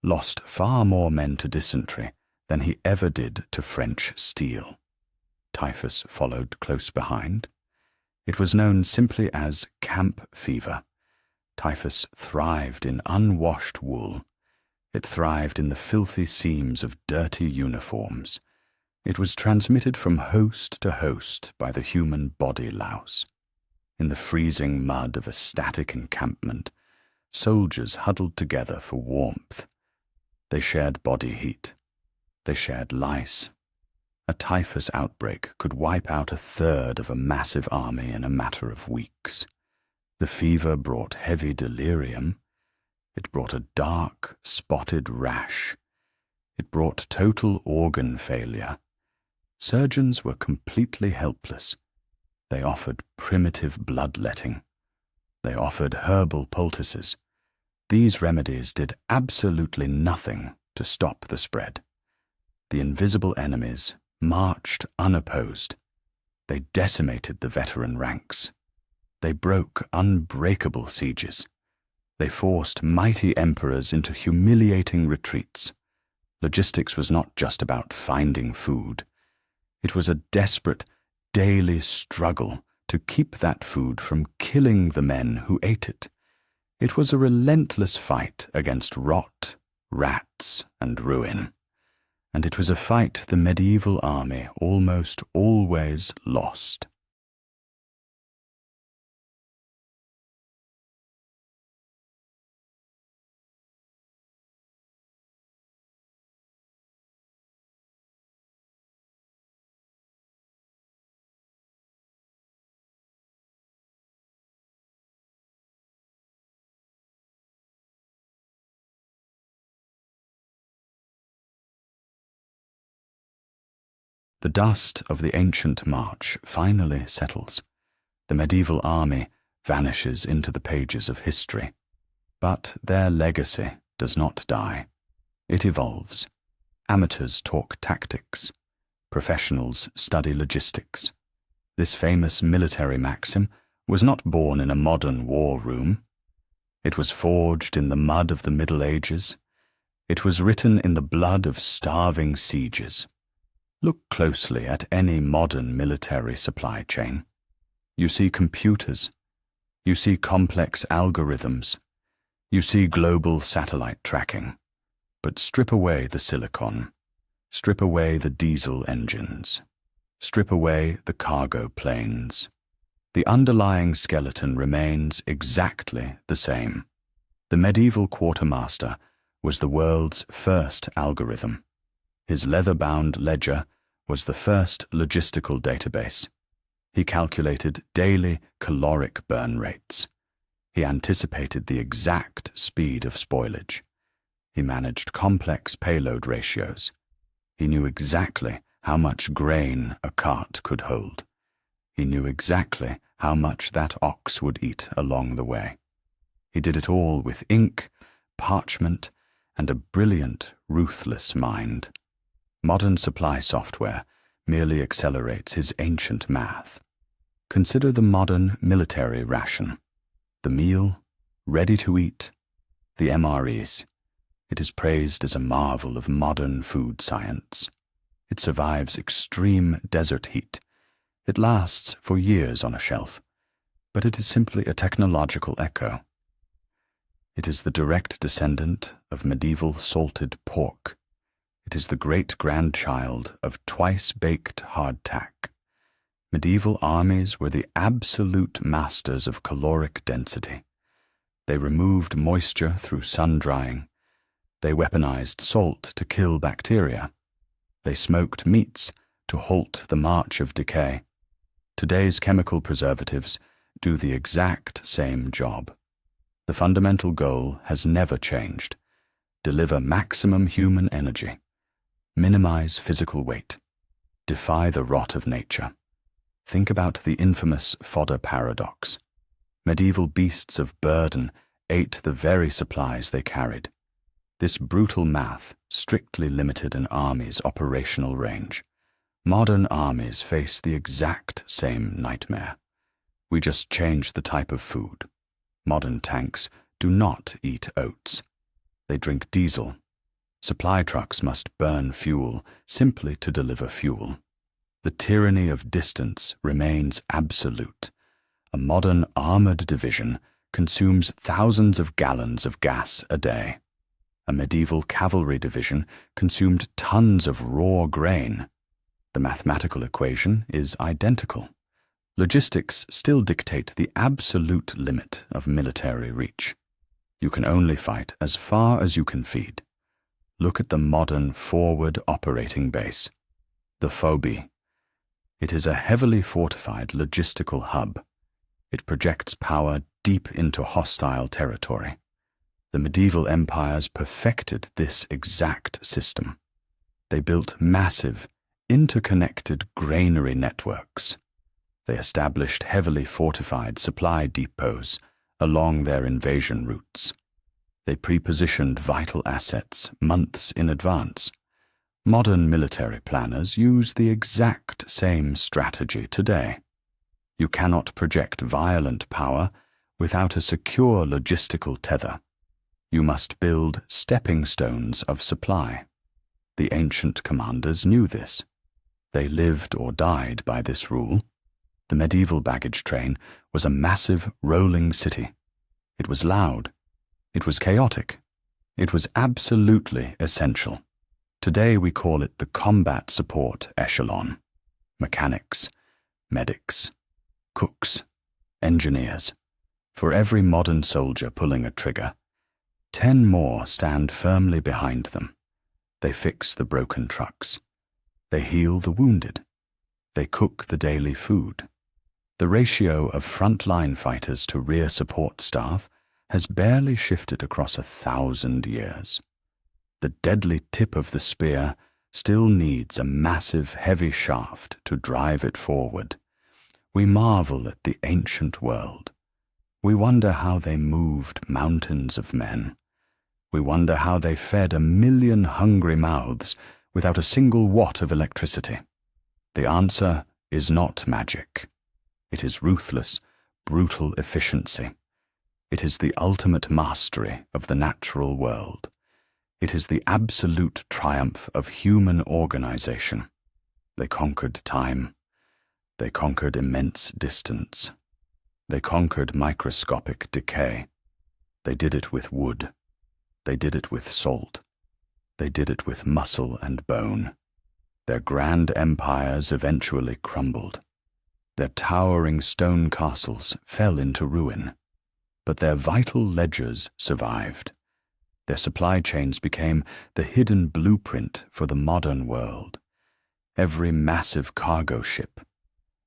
[SPEAKER 1] lost far more men to dysentery than he ever did to French steel. Typhus followed close behind. It was known simply as camp fever. Typhus thrived in unwashed wool. It thrived in the filthy seams of dirty uniforms. It was transmitted from host to host by the human body louse. In the freezing mud of a static encampment, soldiers huddled together for warmth. They shared body heat. They shared lice. A typhus outbreak could wipe out 1/3 of a massive army in a matter of weeks. The fever brought heavy delirium. It brought a dark, spotted rash. It brought total organ failure. Surgeons were completely helpless. They offered primitive bloodletting. They offered herbal poultices. These remedies did absolutely nothing to stop the spread. The invisible enemies marched unopposed. They decimated the veteran ranks. They broke unbreakable sieges. They forced mighty emperors into humiliating retreats. Logistics was not just about finding food. It was a desperate, daily struggle to keep that food from killing the men who ate it. It was a relentless fight against rot, rats, and ruin. And it was a fight the medieval army almost always lost. The dust of the ancient march finally settles. The medieval army vanishes into the pages of history. But their legacy does not die. It evolves. Amateurs talk tactics. Professionals study logistics. This famous military maxim was not born in a modern war room. It was forged in the mud of the Middle Ages. It was written in the blood of starving sieges. Look closely at any modern military supply chain. You see computers. You see complex algorithms. You see global satellite tracking. But strip away the silicon. Strip away the diesel engines. Strip away the cargo planes. The underlying skeleton remains exactly the same. The medieval quartermaster was the world's first algorithm. His leather-bound ledger was the first logistical database. He calculated daily caloric burn rates. He anticipated the exact speed of spoilage. He managed complex payload ratios. He knew exactly how much grain a cart could hold. He knew exactly how much that ox would eat along the way. He did it all with ink, parchment, and a brilliant, ruthless mind. Modern supply software merely accelerates his ancient math. Consider the modern military ration. The meal, ready to eat, the MREs. It is praised as a marvel of modern food science. It survives extreme desert heat. It lasts for years on a shelf, but it is simply a technological echo. It is the direct descendant of medieval salted pork. It is the great-grandchild of twice-baked hardtack. Medieval armies were the absolute masters of caloric density. They removed moisture through sun-drying. They weaponized salt to kill bacteria. They smoked meats to halt the march of decay. Today's chemical preservatives do the exact same job. The fundamental goal has never changed. Deliver maximum human energy. Minimize physical weight. Defy the rot of nature. Think about the infamous fodder paradox. Medieval beasts of burden ate the very supplies they carried. This brutal math strictly limited an army's operational range. Modern armies face the exact same nightmare. We just change the type of food. Modern tanks do not eat oats. They drink diesel. Supply trucks must burn fuel simply to deliver fuel. The tyranny of distance remains absolute. A modern armored division consumes thousands of gallons of gas a day. A medieval cavalry division consumed tons of raw grain. The mathematical equation is identical. Logistics still dictate the absolute limit of military reach. You can only fight as far as you can feed. Look at the modern forward operating base, the Phobie. It is a heavily fortified logistical hub. It projects power deep into hostile territory. The medieval empires perfected this exact system. They built massive, interconnected granary networks. They established heavily fortified supply depots along their invasion routes. They pre-positioned vital assets months in advance. Modern military planners use the exact same strategy today. You cannot project violent power without a secure logistical tether. You must build stepping stones of supply. The ancient commanders knew this. They lived or died by this rule. The medieval baggage train was a massive rolling city. It was loud. It was chaotic. It was absolutely essential. Today we call it the combat support echelon. Mechanics, medics, cooks, engineers. For every modern soldier pulling a trigger, 10 more stand firmly behind them. They fix the broken trucks. They heal the wounded. They cook the daily food. The ratio of frontline fighters to rear support staff has barely shifted across 1,000 years. The deadly tip of the spear still needs a massive, heavy shaft to drive it forward. We marvel at the ancient world. We wonder how they moved mountains of men. We wonder how they fed 1 million hungry mouths without a single watt of electricity. The answer is not magic. It is ruthless, brutal efficiency. It is the ultimate mastery of the natural world. It is the absolute triumph of human organization. They conquered time. They conquered immense distance. They conquered microscopic decay. They did it with wood. They did it with salt. They did it with muscle and bone. Their grand empires eventually crumbled. Their towering stone castles fell into ruin. But their vital ledgers survived. Their supply chains became the hidden blueprint for the modern world. Every massive cargo ship,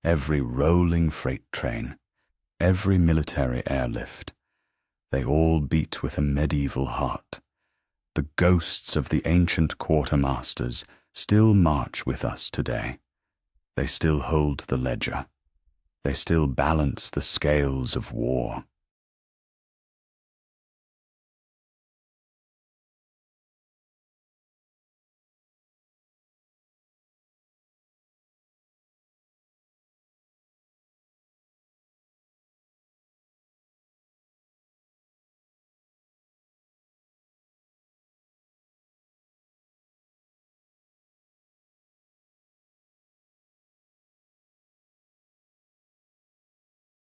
[SPEAKER 1] every rolling freight train, every military airlift, they all beat with a medieval heart. The ghosts of the ancient quartermasters still march with us today. They still hold the ledger. They still balance the scales of war.